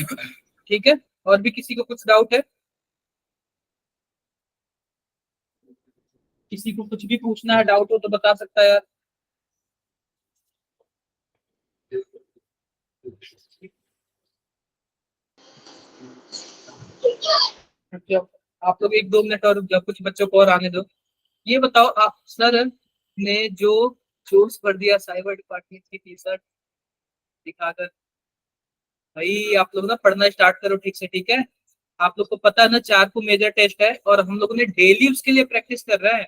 ठीक है, और भी किसी को कुछ डाउट है? किसी को कुछ भी पूछना है, डाउट हो तो बता सकता है यार। अच्छा, आप लोग 1-2 मिनट और रुक जाओ, कुछ बच्चों को और आने दो। ये बताओ आप, सर ने जो चूज कर दिया साइबर डिपार्टमेंट की टी शर्ट दिखाकर, भाई आप लोग ना पढ़ना स्टार्ट करो ठीक से, ठीक है? आप लोग को पता है ना, 4 को मेजर टेस्ट है और हम लोग ने डेली उसके लिए प्रैक्टिस कर रहे हैं।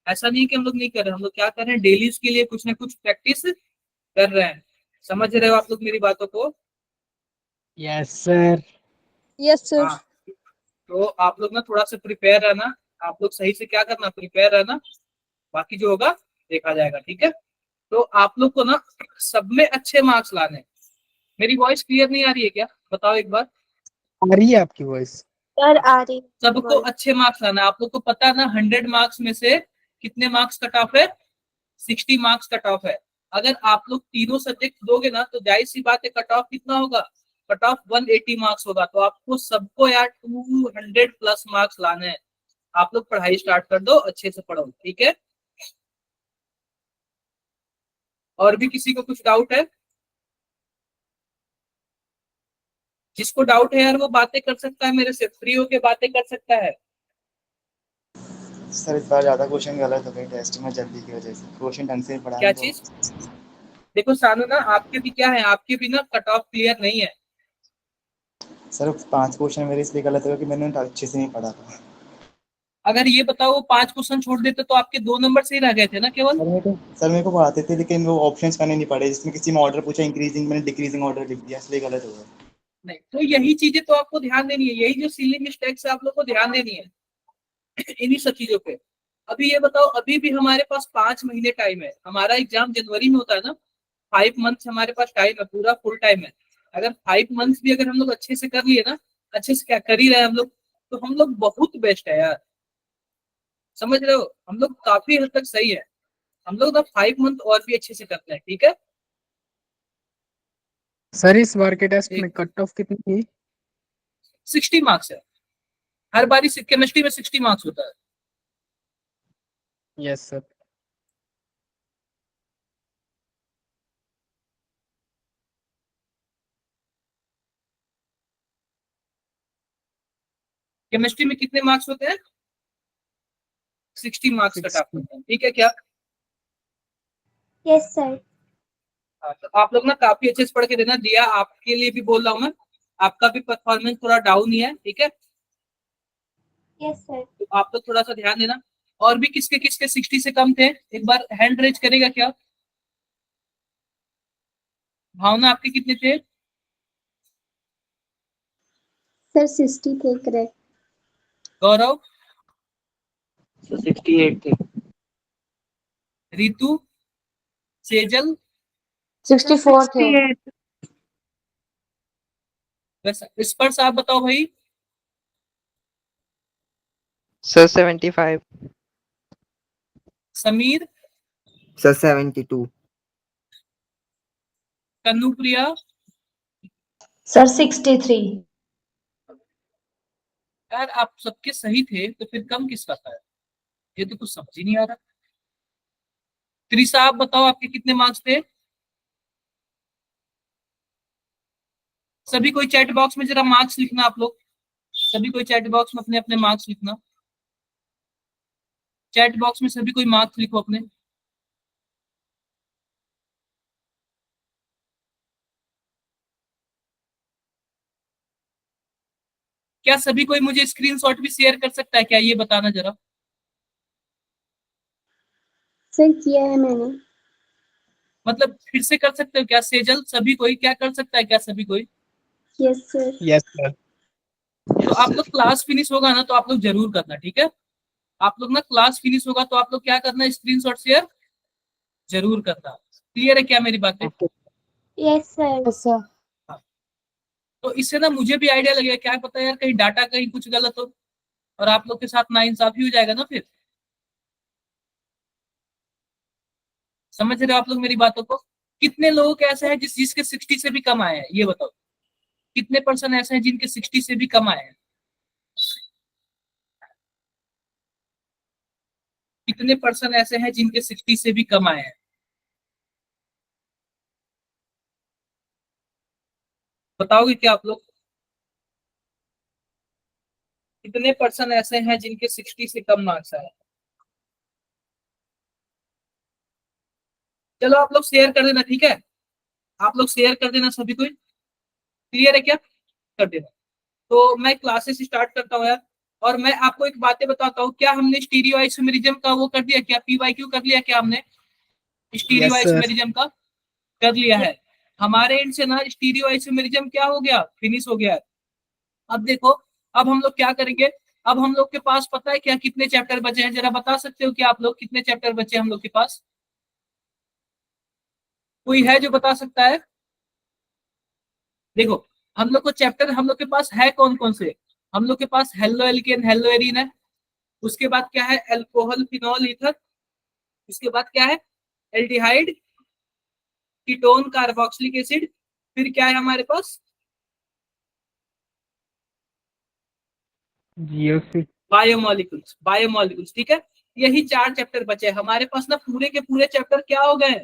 ऐसा नहीं कि हम लोग नहीं कर रहे, हम लोग क्या कर रहे हैं, डेली उसके लिए कुछ ना कुछ प्रैक्टिस कर रहे हैं। समझ रहे हो आप लोग मेरी बातों को? Yes sir. Yes sir. हाँ, तो आप लोग ना थोड़ा सा प्रिपेयर रहना। आप लोग सही से क्या करना, प्रिपेयर रहना। बाकी जो होगा देखा जाएगा, ठीक है? तो आप लोग को ना सब में अच्छे मार्क्स लाने हैं। मेरी वॉइस क्लियर नहीं आ रही है क्या, बताओ एक बार। आ रही है आपकी वॉइस। सर आ रही। सबको अच्छे मार्क्स लाना है। आप लोग को पता है ना, 100 मार्क्स में से कितने मार्क्स कट ऑफ है? 60 मार्क्स कट ऑफ है। अगर आप लोग तीनों सब्जेक्ट दोगे ना, तो जाहिर सी बात है कट ऑफ कितना होगा? कट ऑफ 180 मार्क्स होगा। तो आपको सबको यार 200 प्लस मार्क्स लाने हैं। आप लोग पढ़ाई स्टार्ट कर दो, अच्छे से पढ़ो, ठीक है? और भी किसी को कुछ डाउट है? जिसको डाउट है यार, वो बातें कर सकता है, मेरे से फ्री होके बातें कर सकता है। सर इस बार ज़्यादा क्वेश्चन गलत हो गए टेस्ट में जल्दी की वजह से, क्वेश्चन ढंग से पढ़ा क्या नहीं चीज? तो। देखो सानू ना, आपके भी क्या है, आपके भी ना कट ऑफ क्लियर नहीं है। सर 5 क्वेश्चन मेरे इसलिए गलत हो गए कि मैंने अच्छे से नहीं पढ़ा था। अगर ये बताओ, वो 5 क्वेश्चन छोड़ देते तो आपके 2 नंबर से ही रह गए थे ना केवल। सर मेरे को पढ़ाते थे, लेकिन वो ऑप्शंस मैंने नहीं पढ़े, जिसमें किसी में ऑर्डर पूछा इंक्रीजिंग, मैंने डिक्रीजिंग ऑर्डर लिख दिया, इसलिए गलत हो गया। नहीं, तो यही चीजें तो आपको ध्यान देनी है, यही जो सिली मिस्टेक्स है आप लोग को ध्यान देनी है। इन्हीं सब चीजों पे। अभी ये बताओ, अभी भी हमारे पास 5 महीने टाइम है। हमारा एग्जाम जनवरी में होता है ना। 5 मंथ्स हमारे पास टाइम है, पूरा फुल टाइम है। अगर 5 मंथ्स भी अगर हम लोग अच्छे से कर लिए ना, अच्छे से क्या कर ही रहे हैं हम लोग, तो हम लोग बहुत बेस्ट है यार। समझ रहे हो, हम लोग काफी हद तक सही है। हम लोग ना 5 मंथ और भी अच्छे से करते हैं, ठीक है? सर इस बार के टेस्ट एक में कट ऑफ कितनी थी? 60 मार्क्स है। हर बारी केमिस्ट्री में 60 मार्क्स होता है। Yes sir. केमिस्ट्री में कितने मार्क्स होते हैं? 60 मार्क्स कट ऑफ होते हैं, ठीक है क्या? Yes sir. हाँ, तो आप लोग ना काफी अच्छे से पढ़ के देना। दिया, आपके लिए भी बोल रहा हूँ मैं। आपका भी परफॉर्मेंस थोड़ा डाउन ही है, ठीक है? Yes sir. तो आप लोग थोड़ा सा ध्यान देना। और भी किसके किसके 60 से कम थे, एक बार हैंड रेज करेगा क्या? भावना, आपके कितने थे? सर 60 थे करेक्ट। गौरव? 68 थे। रितु? सेजल? 64 थे। बस इस पर आप बताओ भाई। Sir 75। Sameer? Sir 72। Kannupriya? Sir 63। यार आप सबके सही थे, तो फिर कम किसका था? ये तो कुछ समझ ही नहीं आ रहा। त्रिसा, आप बताओ आपके कितने मार्क्स थे? सभी कोई चैट बॉक्स में जरा मार्क्स लिखना आप लोग। सभी कोई चैट बॉक्स में अपने अपने मार्क्स लिखना। चैट बॉक्स में सभी कोई मार्क्स लिखो अपने। क्या सभी कोई मुझे स्क्रीनशॉट भी शेयर कर सकता है क्या, ये बताना जरा। सर किया है मैंने। मतलब फिर से कर सकते हो क्या सेजल? सभी कोई क्या कर सकता है क्या, सभी कोई? Yes sir. Yes sir. तो आप लोग क्लास फिनिश होगा ना, तो आप लोग जरूर करना, ठीक है? आप लोग ना क्लास फिनिश होगा तो आप लोग क्या करना, स्क्रीनशॉट शेयर जरूर करना। क्लियर है क्या मेरी बातें? ओके। Yes sir. सर हाँ। तो इससे ना मुझे भी आइडिया लगेगा, क्या पता यार कहीं डाटा कहीं कुछ गलत हो, और आप लोग के साथ नाइंसाफी हो जाएगा ना फिर। समझ रहे हो आप लोग मेरी बातों को? कितने लोगों के ऐसे हैं जिसके 60 से भी कम आए हैं, ये बताओ। कितने परसेंट ऐसे हैं जिनके 60 से भी कम आए हैं? कितने परसेंट ऐसे हैं जिनके 60 से भी कम आए हैं? बताओगे क्या आप लोग? कितने परसेंट ऐसे हैं जिनके 60 से कम मार्क्स आए? चलो आप लोग शेयर कर देना, ठीक है? आप लोग शेयर कर देना, सभी को क्लियर है क्या? कर देना। तो मैं क्लासेस स्टार्ट करता हूँ यार, और मैं आपको एक बातें बताता हूँ। क्या हमने स्टीरियो आइसोमेरिज्म का वो कर दिया क्या? पीवाईक्यू कर लिया क्या हमने? Stereo Yes, sir. आइसोमेरिज्म का कर लिया है। हमारे एंड से ना स्टीरियो आइसोमेरिज्म क्या हो गया? फिनिश हो गया है। अब देखो, अब हम लोग क्या करेंगे? अब हम लोग के पास पता है क्या कितने चैप्टर बचे हैं? जरा बता सकते हो क्या आप लोग कितने चैप्टर बचे हैं हम लोग के पास? कोई है जो बता सकता है? देखो, हम लोग को चैप्टर हम लोग के पास है कौन कौन से? हम लोग के पास हेलो एल्केन हेलो एरीन है। उसके बाद क्या है? Alcohol phenol ether. उसके बाद क्या है? Aldehyde, ketone, carboxylic acid. फिर क्या है हमारे पास? GOC. बायोमोलिक्यूल्स। बायोमोलिक्यूल्स, ठीक है। यही 4 चैप्टर बचे हैं हमारे पास ना। पूरे के पूरे चैप्टर क्या हो गए?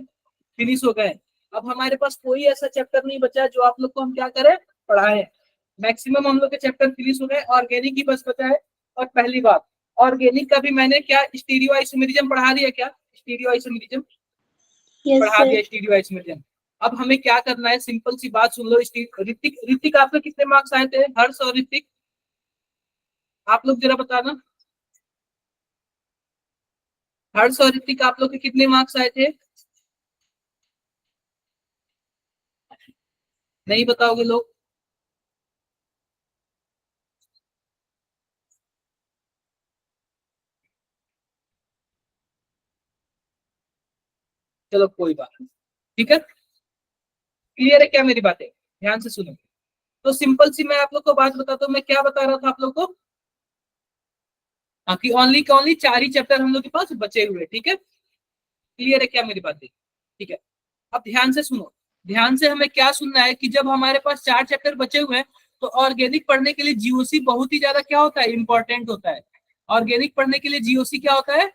फिनिश हो गए। अब हमारे पास कोई ऐसा चैप्टर नहीं बचा जो आप लोग को हम क्या करें? पढ़ाएं। मैक्सिमम हम लोग के चैप्टर फिनिश हो गए। ऑर्गेनिक ही बस बचा है। और पहली बात, ऑर्गेनिक का भी मैंने क्या स्टीरियो आइसोमेरिज्म पढ़ा दिया क्या? स्टीरियो आइसोमेरिज्म Yes, पढ़ा दिया। sir. Stereo isomerism. अब हमें क्या करना है? सिंपल सी बात सुन लो। ऋतिक, ऋतिक आपके कितने मार्क्स आए थे? हर्ष और ऋतिक, आप लोग जरा बताना। हर्ष और ऋतिक, आप लोग के कितने मार्क्स आए थे? नहीं बताओगे लोग? चलो कोई बात नहीं, ठीक है। क्लियर है क्या मेरी बातें? ध्यान से सुनो। तो सिंपल सी मैं आप लोग को बात बताता हूँ। मैं क्या बता रहा था आप लोग को? हाँ, कि ओनली 4 ही चैप्टर हम लोग के पास बचे हुए, ठीक है। क्लियर है क्या मेरी बातें? ठीक है। अब ध्यान से सुनो। ध्यान से हमें क्या सुनना है कि जब हमारे पास 4 चैप्टर बचे हुए हैं तो ऑर्गेनिक पढ़ने के लिए जीओसी बहुत ही ज्यादा क्या होता है? इंपॉर्टेंट होता है। ऑर्गेनिक पढ़ने के लिए जीओसी क्या होता है?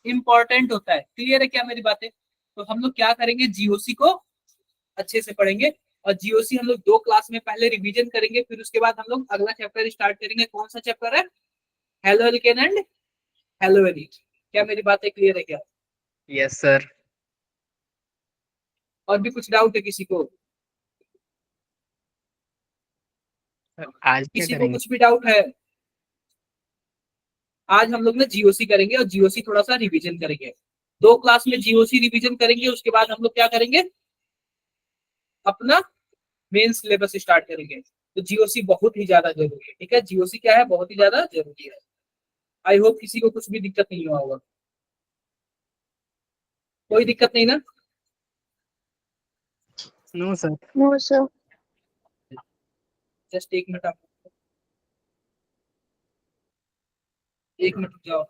इंपॉर्टेंट होता है। क्लियर है क्या मेरी बातें? तो हम लोग क्या करेंगे? जीओसी को अच्छे से पढ़ेंगे। और जीओसी हम लोग 2 क्लास में पहले रिवीजन करेंगे, फिर उसके बाद हम लोग अगला चैप्टर स्टार्ट करेंगे। कौन सा चैप्टर है? Halo alkane and hello arene. क्या मेरी बातें क्लियर है क्या? Yes, sir. और भी कुछ डाउट है किसी को? आज क्या किसी को करेंगे? कुछ भी डाउट है? आज हम लोग ना जीओसी करेंगे और जीओसी थोड़ा सा रिवीजन करेंगे। 2 क्लास में जीओसी रिवीजन करेंगे, उसके बाद हम लोग क्या करेंगे? अपना मेन सिलेबस स्टार्ट करेंगे। तो जीओसी बहुत ही ज्यादा जरूरी है, ठीक है। जीओसी क्या है? बहुत ही ज्यादा जरूरी है। आई होप किसी को कुछ भी दिक्कत नहीं हुआ होगा। कोई दिक्कत नहीं ना? No, sir. No, sir. Just 1 minute, आप 1 मिनट रुक जाओ।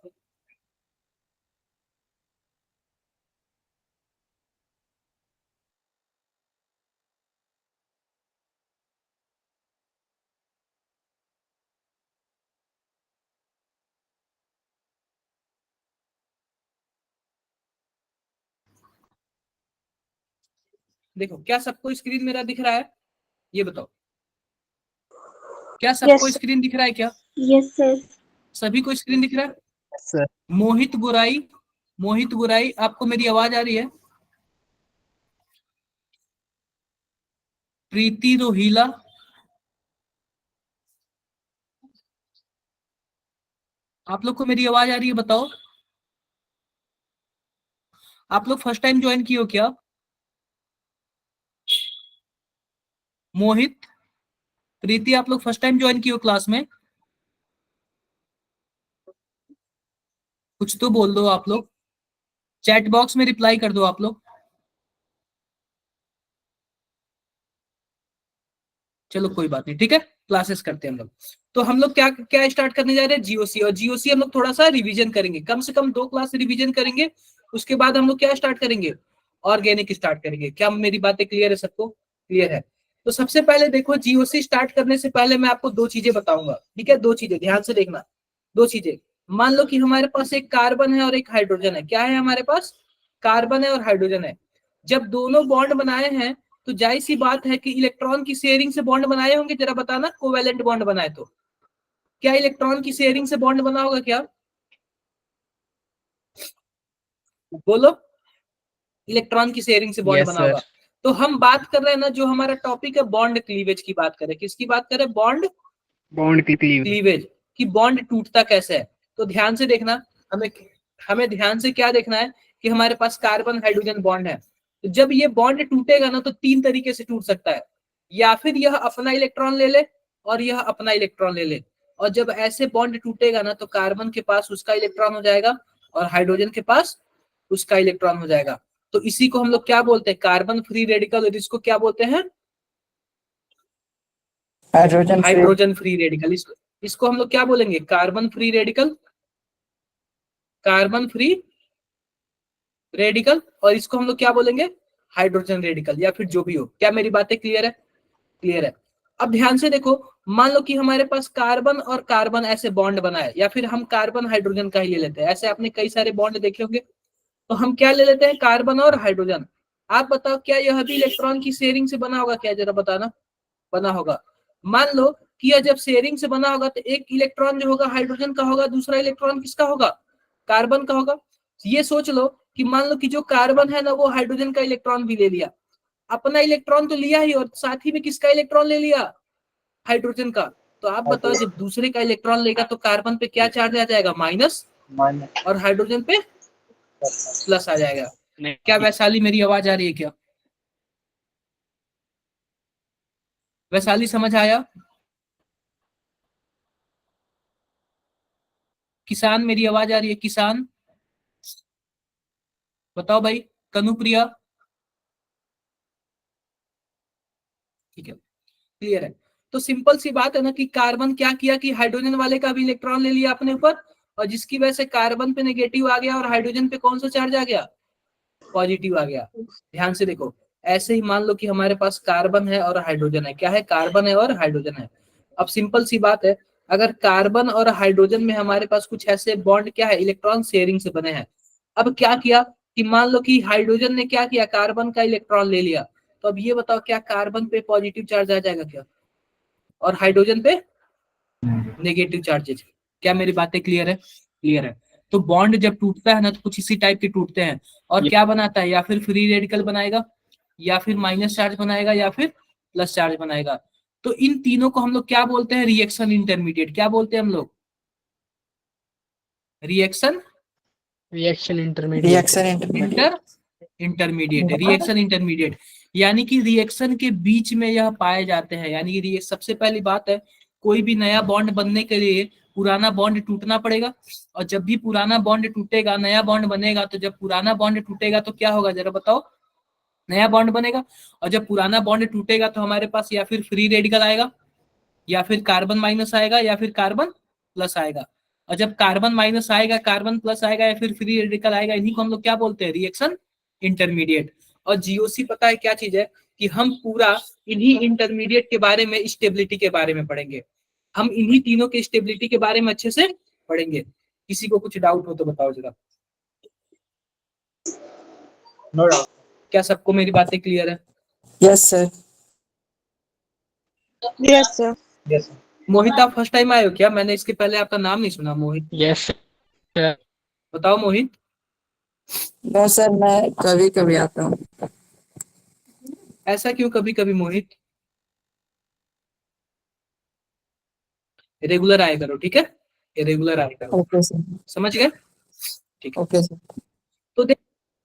देखो, क्या सबको स्क्रीन मेरा दिख रहा है? ये बताओ, क्या सबको Yes, स्क्रीन दिख रहा है क्या? yes, sir. सभी को स्क्रीन दिख रहा है? Yes, sir. मोहित बुराई, मोहित बुराई, आपको मेरी आवाज आ रही है? प्रीति रोहिला, आप लोग को मेरी आवाज आ रही है? बताओ। आप लोग फर्स्ट टाइम ज्वाइन किए हो क्या? मोहित, प्रीति, आप लोग फर्स्ट टाइम ज्वाइन किए हो क्लास में? कुछ तो बोल दो आप लोग। चैट बॉक्स में रिप्लाई कर दो आप लोग। चलो कोई बात नहीं, ठीक है। क्लासेस करते हैं हम लोग। तो हम लोग क्या क्या स्टार्ट करने जा रहे हैं? जीओसी। और जीओसी हम लोग थोड़ा सा रिवीजन करेंगे, कम से कम 2 क्लास रिवीजन करेंगे। उसके बाद हम लोग क्या स्टार्ट करेंगे? ऑर्गेनिक स्टार्ट करेंगे। क्या मेरी बातें क्लियर है? सबको क्लियर है? तो सबसे पहले देखो, जीओसी स्टार्ट करने से पहले मैं आपको दो चीजें बताऊंगा, ठीक है? दो चीजें ध्यान से देखना, दो चीजें। मान लो कि हमारे पास एक कार्बन है और एक हाइड्रोजन है। क्या है हमारे पास? कार्बन है और हाइड्रोजन है। जब दोनों बॉन्ड बनाए हैं तो जाहिर सी बात है कि इलेक्ट्रॉन की शेयरिंग से बॉन्ड बनाए होंगे। जरा बताना, कोवेलेंट बॉन्ड बनाए तो क्या इलेक्ट्रॉन की शेयरिंग से बॉन्ड बना होगा? क्या बोलो, इलेक्ट्रॉन की शेयरिंग से बॉन्ड यस बना सर। होगा। तो हम बात कर रहे हैं ना, जो हमारा टॉपिक है बॉन्ड क्लीवेज की बात करें। किसकी बात करें? बॉन्ड बॉन्ड की क्लीव। क्लीवेज की बॉन्ड टूटता कैसे है। तो ध्यान से देखना, हमें हमें ध्यान से क्या देखना है कि हमारे पास कार्बन हाइड्रोजन बॉन्ड है। तो जब ये बॉन्ड टूटेगा ना तो तीन तरीके से टूट सकता है। या फिर यह अपना इलेक्ट्रॉन ले ले और यह अपना इलेक्ट्रॉन ले ले। और जब ऐसे बॉन्ड टूटेगा ना तो कार्बन के पास उसका इलेक्ट्रॉन हो जाएगा और हाइड्रोजन के पास उसका इलेक्ट्रॉन हो जाएगा। तो इसी को हम लोग क्या बोलते हैं? Carbon free radical. और इसको क्या बोलते हैं? Hydrogen free radical. इसको हम लोग क्या बोलेंगे? Carbon free radical, carbon free radical. और इसको हम लोग क्या बोलेंगे? हाइड्रोजन रेडिकल, या फिर जो भी हो। क्या मेरी बातें क्लियर है? क्लियर है। अब ध्यान से देखो, मान लो कि हमारे पास कार्बन और कार्बन ऐसे बॉन्ड बना है, या फिर हम कार्बन हाइड्रोजन का ही ले लेते हैं। ऐसे आपने कई सारे बॉन्ड देखे होंगे। तो हम क्या ले लेते हैं? कार्बन और हाइड्रोजन। आप बताओ, क्या यह भी इलेक्ट्रॉन की शेयरिंग से बना होगा? क्या जरा बताना, बना होगा? मान लो कि यह जब शेयरिंग से बना होगा तो एक इलेक्ट्रॉन जो होगा हाइड्रोजन का होगा, दूसरा इलेक्ट्रॉन किसका होगा? कार्बन का होगा। ये सोच लो कि मान लो कि जो कार्बन है ना वो हाइड्रोजन का इलेक्ट्रॉन भी ले लिया। अपना इलेक्ट्रॉन तो लिया ही, और साथ ही में किसका इलेक्ट्रॉन ले लिया? हाइड्रोजन का। तो आप बताओ, जब दूसरे का इलेक्ट्रॉन लेगा तो कार्बन पे क्या चार्ज आ जाएगा? माइनस। और हाइड्रोजन पे प्लस आ जाएगा। क्या वैशाली मेरी आवाज आ रही है? क्या वैशाली समझ आया? किसान मेरी आवाज आ रही है? किसान बताओ भाई। कनुप्रिया, ठीक है, क्लियर है। तो सिंपल सी बात है ना कि कार्बन क्या किया कि हाइड्रोजन वाले का भी इलेक्ट्रॉन ले लिया अपने ऊपर, और जिसकी वजह से कार्बन पे नेगेटिव आ गया और हाइड्रोजन पे कौन सा चार्ज आ गया? पॉजिटिव आ गया। ध्यान से देखो, ऐसे ही मान लो कि हमारे पास कार्बन है और हाइड्रोजन है। क्या है? कार्बन है और हाइड्रोजन है। अब सिंपल सी बात है, अगर कार्बन और हाइड्रोजन में हमारे पास कुछ ऐसे बॉन्ड क्या है? इलेक्ट्रॉन शेयरिंग से बने हैं। अब क्या किया कि मान लो कि हाइड्रोजन ने क्या किया? कार्बन का इलेक्ट्रॉन ले लिया। तो अब ये बताओ, क्या कार्बन पे पॉजिटिव चार्ज आ जाएगा क्या? और हाइड्रोजन पे नेगेटिव चार्जेज। क्या मेरी बातें क्लियर है? क्लियर है। तो बॉन्ड जब टूटता है ना तो कुछ इसी टाइप के टूटते हैं। और क्या बनाता है? या फिर फ्री रेडिकल बनाएगा, या फिर माइनस चार्ज बनाएगा, या फिर प्लस चार्ज बनाएगा। तो इन तीनों को हम लोग क्या बोलते हैं? Reaction intermediate. क्या बोलते हैं हम लोग? Reaction reaction intermediate. Reaction intermediate. यानी कि रिएक्शन के बीच में यह पाए जाते हैं। यानी कि सबसे पहली बात है, कोई भी नया बॉन्ड बनने के लिए पुराना बॉन्ड टूटना पड़ेगा। और जब भी पुराना बॉन्ड टूटेगा नया बॉन्ड बनेगा। तो जब पुराना बॉन्ड टूटेगा तो क्या होगा? जरा बताओ। नया बॉन्ड बनेगा। और जब पुराना बॉन्ड टूटेगा तो हमारे पास या फिर फ्री रेडिकल आएगा, या फिर कार्बन माइनस आएगा, या फिर कार्बन प्लस आएगा। और जब कार्बन माइनस आएगा, कार्बन प्लस आएगा, या फिर फ्री रेडिकल आएगा, इन्हीं को हम लोग क्या बोलते हैं? Reaction intermediate. और जीओसी पता है क्या चीज है? कि हम पूरा इन्हीं इंटरमीडिएट के बारे में, स्टेबिलिटी के बारे में पढ़ेंगे। हम इन्हीं तीनों के स्टेबिलिटी के बारे में अच्छे से पढ़ेंगे। किसी को कुछ डाउट हो तो बताओ जरा। No doubt. क्या सबको मेरी बातें क्लियर है? Yes sir. Yes, sir. Yes Mohit, आप फर्स्ट टाइम आए हो क्या? मैंने इसके पहले आपका नाम नहीं सुना। मोहित, यस सर। बताओ मोहित। नो सर, मैं कभी कभी आता हूँ। ऐसा क्यों कभी कभी मोहित? रेगुलर आया करो, ठीक है? रेगुलर आया करो। Okay sir. समझ गए? ठीक है। Okay sir. तो देख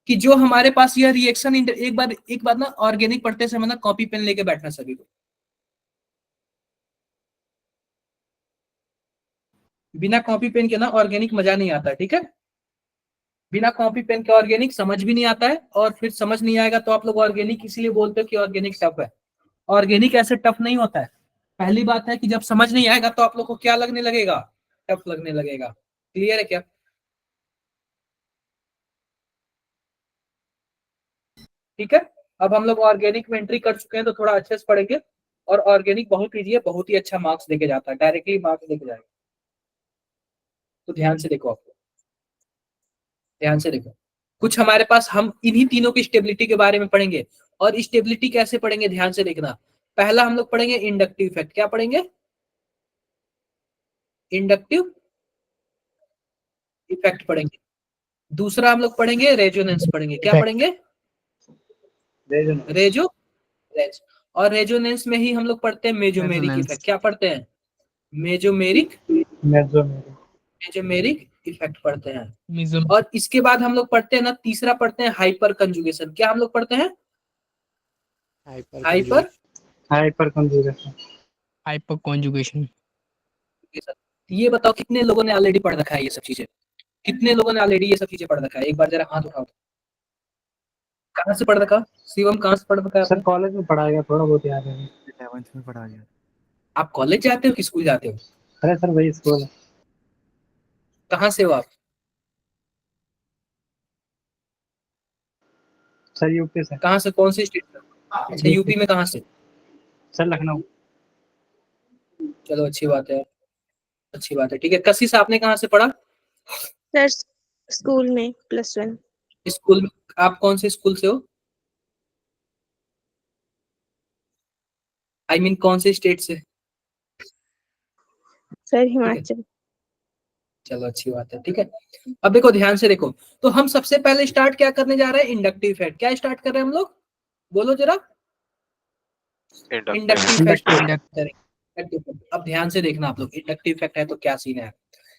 कि जो हमारे पास यह रिएक्शन एक बार ना ऑर्गेनिक पढ़ते समय ना कॉपी पेन लेके बैठना सभी को। बिना कॉपी पेन के ना ऑर्गेनिक मजा नहीं आता, ठीक है? बिना कॉपी पेन के ऑर्गेनिक समझ भी नहीं आता है, और फिर समझ नहीं आएगा तो आप लोग ऑर्गेनिक इसीलिए बोलते हो कि ऑर्गेनिक टफ है। ऑर्गेनिक ऐसे टफ नहीं होता है। पहली बात है कि जब समझ नहीं आएगा तो आप लोग को क्या लगने लगेगा? टफ लगने लगेगा। क्लियर है क्या? ठीक है। अब हम लोग ऑर्गेनिक में एंट्री कर चुके हैं तो थोड़ा अच्छे से पढ़ेंगे। और ऑर्गेनिक बहुत ईजी है, बहुत ही अच्छा मार्क्स लेके जाता है, डायरेक्टली मार्क्स लेके जाएगा। तो ध्यान से देखो, आपको ध्यान से देखो, कुछ हमारे पास हम इन्हीं तीनों की स्टेबिलिटी के बारे में पढ़ेंगे। और स्टेबिलिटी कैसे पढ़ेंगे ध्यान से देखना। पहला हम लोग पढ़ेंगे इंडक्टिव इफेक्ट। क्या पढ़ेंगे? इंडक्टिव इफेक्ट पढ़ेंगे। दूसरा हम लोग पढ़ेंगे रेजोनेंस पढ़ेंगे। क्या पढ़ेंगे? रेज। और रेजोनेंस में ही हम लोग पढ़ते हैं मेजोमेरिक Resonance. इफेक्ट। क्या पढ़ते हैं? मेजोमेरिक इफेक्ट पढ़ते हैं। Mism. और इसके बाद हम लोग पढ़ते हैं ना, तीसरा पढ़ते हैं हाइपर कंजुगेशन। क्या हम लोग पढ़ते हैं? Hyper Hyperconjugation. ये बताओ कितने लोगों ने ऑलरेडी पढ़ रखा है ये सब चीजें? कितने लोगों ने ऑलरेडी ये सब चीजें पढ़ रखा है? एक बार जरा हाथ उठाओ। कहाँ से पढ़ रखा? शिवम कहाँ से पढ़ रखा है? सर कॉलेज में पढ़ा गया, थोड़ा बहुत याद है। 11th में पढ़ा गया। आप कॉलेज जाते हो कि स्कूल जाते हो? अरे सर वही स्कूल है। कहाँ से हो आप? सर यूपी से। कहाँ से? कौन सी स्टेट से? अच्छा, यूपी में कहाँ से? सर लखनऊ। चलो अच्छी बात है, अच्छी बात है। ठीक है, कशिश आपने कहाँ से पढ़ा? सर स्कूल में +1। स्कूल में? आप कौन से स्कूल से हो? आई मीन कौन से स्टेट से? सर हिमाचल। चलो अच्छी बात है। ठीक है, अब देखो ध्यान से देखो। तो हम सबसे पहले स्टार्ट क्या करने जा रहे हैं? Inductive effect. क्या स्टार्ट कर रहे हैं हम लोग? बोलो जरा। Inductive effect. अब ध्यान से देखना आप लोग, इंडक्टिव इफेक्ट है तो क्या सीन है।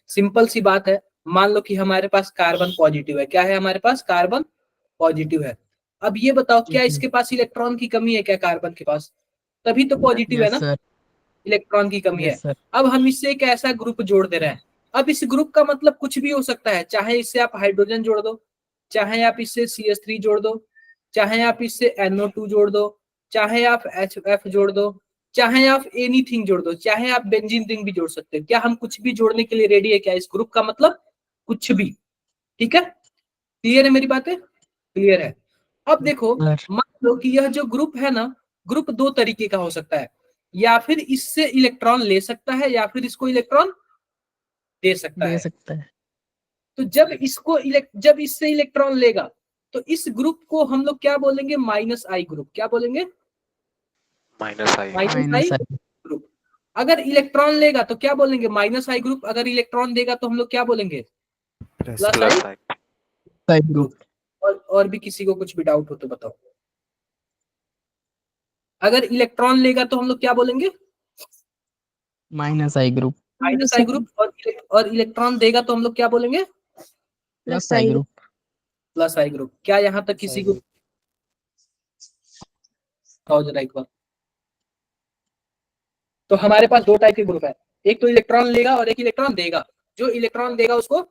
सिंपल सी बात है, मान लो कि हमारे पास कार्बन पॉजिटिव है। क्या है हमारे पास? कार्बन पॉजिटिव है। अब ये बताओ, क्या इसके पास इलेक्ट्रॉन की कमी है क्या? कार्बन के पास, तभी तो पॉजिटिव है Yes, ना। sir. इलेक्ट्रॉन की कमी है। Yes, sir. अब हम इससे एक ऐसा ग्रुप जोड़ दे रहे हैं। अब इस ग्रुप का मतलब कुछ भी हो सकता है, चाहे इससे आप हाइड्रोजन जोड़ दो, चाहे आप इससे CH3 जोड़ दो, चाहे आप इससे NO2 जोड़ दो, चाहे आप HF जोड़ दो, चाहे आप एनीथिंग जोड़ दो, चाहे आप बेंजीन रिंग भी जोड़ सकते हैं। क्या हम कुछ भी जोड़ने के लिए रेडी है क्या? इस ग्रुप का मतलब कुछ भी। ठीक है, क्लियर है मेरी बातें? क्लियर है। अब देखो, Sir. मान लो कि यह जो ग्रुप है ना, ग्रुप दो तरीके का हो सकता है। या फिर इससे इलेक्ट्रॉन ले सकता है या फिर इसको इलेक्ट्रॉन दे सकता दे है। सकता है। तो जब इससे इलेक्ट्रॉन लेगा तो इस ग्रुप को हम लोग क्या बोलेंगे? -I group. क्या बोलेंगे? -I Minus I. ग्रुप। अगर इलेक्ट्रॉन लेगा तो क्या बोलेंगे? -I group. अगर इलेक्ट्रॉन देगा तो हम लोग क्या बोलेंगे? +I I group. और भी किसी को कुछ भी डाउट हो तो बताओ। अगर इलेक्ट्रॉन लेगा तो हम लोग क्या बोलेंगे? Minus I group. -I group. और इलेक्ट्रॉन देगा तो हम लोग क्या बोलेंगे? Plus I group. +I group. क्या यहाँ तक किसी को बताओ जरा एक बार। तो हमारे पास दो टाइप के ग्रुप है, एक तो इलेक्ट्रॉन लेगा और एक इलेक्ट्रॉन देगा। जो इलेक्ट्रॉन देगा उसको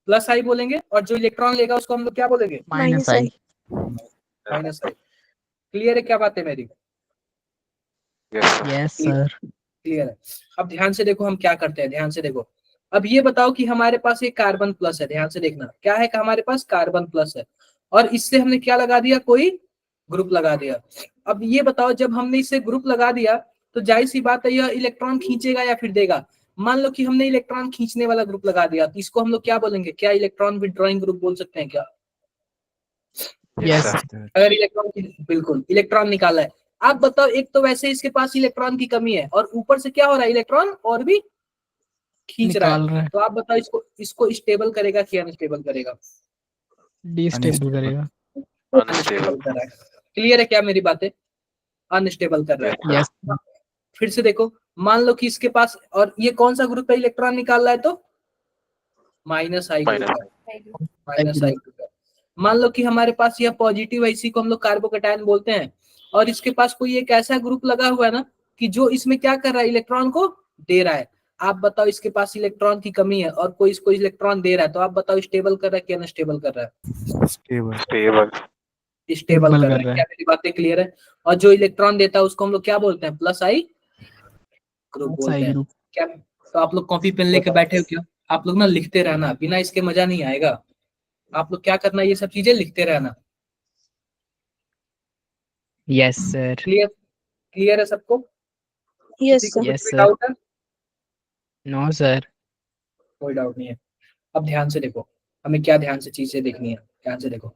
+I बोलेंगे और जो इलेक्ट्रॉन लेगा उसको हम लोग क्या बोलेंगे? Minus I. -I। क्लियर है क्या बात है मेरी? Yes, sir. क्लियर है। अब ध्यान से देखो हम क्या करते हैं, ध्यान से देखो। अब ये बताओ कि हमारे पास एक कार्बन प्लस है। ध्यान से देखना, क्या है कि हमारे पास कार्बन प्लस है और इससे हमने क्या लगा दिया? कोई ग्रुप लगा दिया। अब ये बताओ, जब हमने इसे ग्रुप लगा दिया तो जाहिर सी बात है यह इलेक्ट्रॉन खींचेगा या फिर देगा। मान लो कि हमने इलेक्ट्रॉन खींचने वाला ग्रुप लगा दिया तो इसको हम लोग क्या बोलेंगे? क्या इलेक्ट्रॉन विड्रॉइंग ग्रुप बोल सकते हैं क्या? Yes. अगर इलेक्ट्रॉन, बिल्कुल इलेक्ट्रॉन निकाला है। आप बताओ, एक तो वैसे इसके पास इलेक्ट्रॉन की कमी है और ऊपर से क्या हो रहा है? इलेक्ट्रॉन और भी खींच रहा निकाल रहा है। है। तो आप बताओ इसको स्टेबल करेगा कि अनस्टेबल करेगा? Destable करेगा। अनस्टेबल कर रहा है। क्लियर है क्या मेरी बातें? अनस्टेबल कर रहा है। Yes. फिर से देखो, मान लो कि इसके पास, और ये कौन सा ग्रुप है इलेक्ट्रॉन निकाल रहा है? तो -I ग्रुप है। मान लो कि हमारे पास यह पॉजिटिव है, इसी को हम लोग कार्बोकैटायन बोलते हैं और इसके पास कोई एक ऐसा ग्रुप लगा हुआ है ना कि जो इसमें क्या कर रहा है? इलेक्ट्रॉन को दे रहा है। आप बताओ, इसके पास इलेक्ट्रॉन की कमी है और कोई इसको इलेक्ट्रॉन दे रहा है, तो आप बताओ स्टेबल कर रहा है कि अनस्टेबल कर रहा है? स्टेबल कर रहा है। क्या मेरी बातें क्लियर है? और जो इलेक्ट्रॉन देता है उसको हम लोग क्या बोलते हैं? +I ग्रुप बोलते हैं। क्या तो आप लोग कॉपी पेन लेके बैठे हो क्या? आप लोग ना लिखते रहना, बिना इसके मजा नहीं आएगा। आप लोग क्या करना है, ये सब चीजें लिखते रहना। Yes, sir. क्लियर? क्लियर है सबको? Yes, किसी को sir. कुछ Yes, भी sir. डाउट है? No, sir. कोई डाउट नहीं है। अब ध्यान से देखो, हमें क्या ध्यान से चीजें देखनी है, ध्यान से देखो।